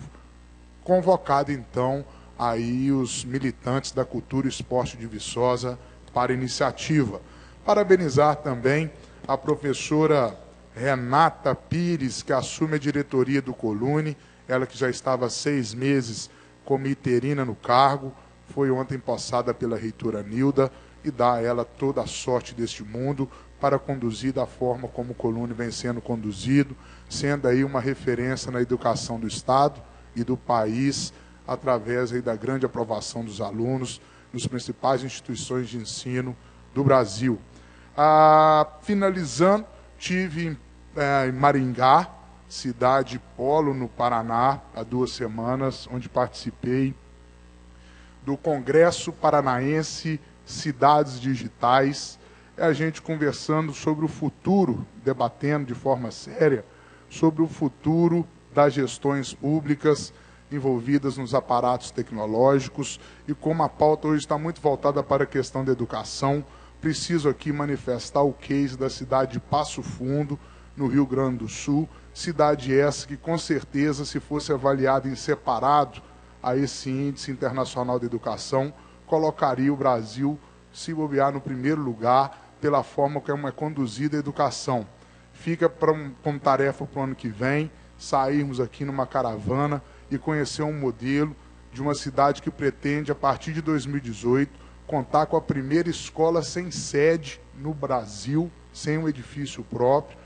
Convocado, então, aí os militantes da cultura e esporte de Viçosa para a iniciativa. Parabenizar também a professora Renata Pires, que assume a diretoria do Colune, ela que já estava há 6 meses como interina no cargo, foi ontem possada pela reitora Nilda, e dá a ela toda a sorte deste mundo para conduzir da forma como o Colune vem sendo conduzido, sendo aí uma referência na educação do Estado e do país, através aí da grande aprovação dos alunos nas principais instituições de ensino do Brasil. Finalizando, tive em Maringá, cidade polo no Paraná, há 2 semanas, onde participei do Congresso Paranaense Cidades Digitais, a gente conversando sobre o futuro, debatendo de forma séria, sobre o futuro das gestões públicas envolvidas nos aparatos tecnológicos, e como a pauta hoje está muito voltada para a questão da educação, preciso aqui manifestar o case da cidade de Passo Fundo, no Rio Grande do Sul, cidade essa que, com certeza, se fosse avaliada em separado a esse índice internacional de educação, colocaria o Brasil, se bobear, no primeiro lugar, pela forma como é conduzida a educação. Fica como tarefa para o ano que vem, sairmos aqui numa caravana e conhecer um modelo de uma cidade que pretende, a partir de 2018, contar com a primeira escola sem sede no Brasil, sem um edifício próprio,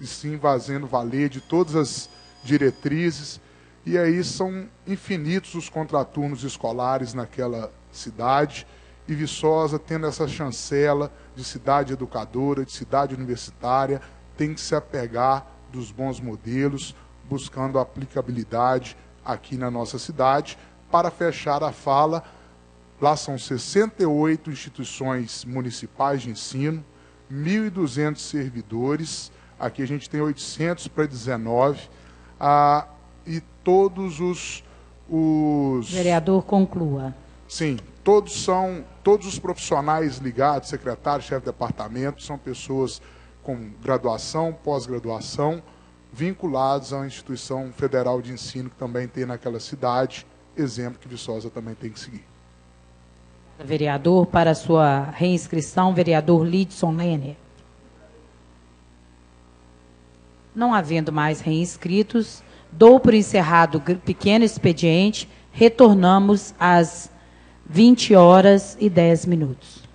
e sim fazendo valer de todas as diretrizes. E aí são infinitos os contraturnos escolares naquela cidade, e Viçosa, tendo essa chancela de cidade educadora, de cidade universitária, tem que se apegar dos bons modelos, buscando a aplicabilidade aqui na nossa cidade. Para fechar a fala, lá são 68 instituições municipais de ensino, 1.200 servidores, aqui a gente tem 800 para 19, e todos os... Vereador, conclua. Sim, todos os profissionais ligados, secretário, chefe de departamento, são pessoas com graduação, pós-graduação, vinculados à instituição federal de ensino que também tem naquela cidade, exemplo que Viçosa também tem que seguir. Vereador, para sua reinscrição, vereador Lidson Lene. Não havendo mais reinscritos, dou por encerrado o pequeno expediente, retornamos às 20h10.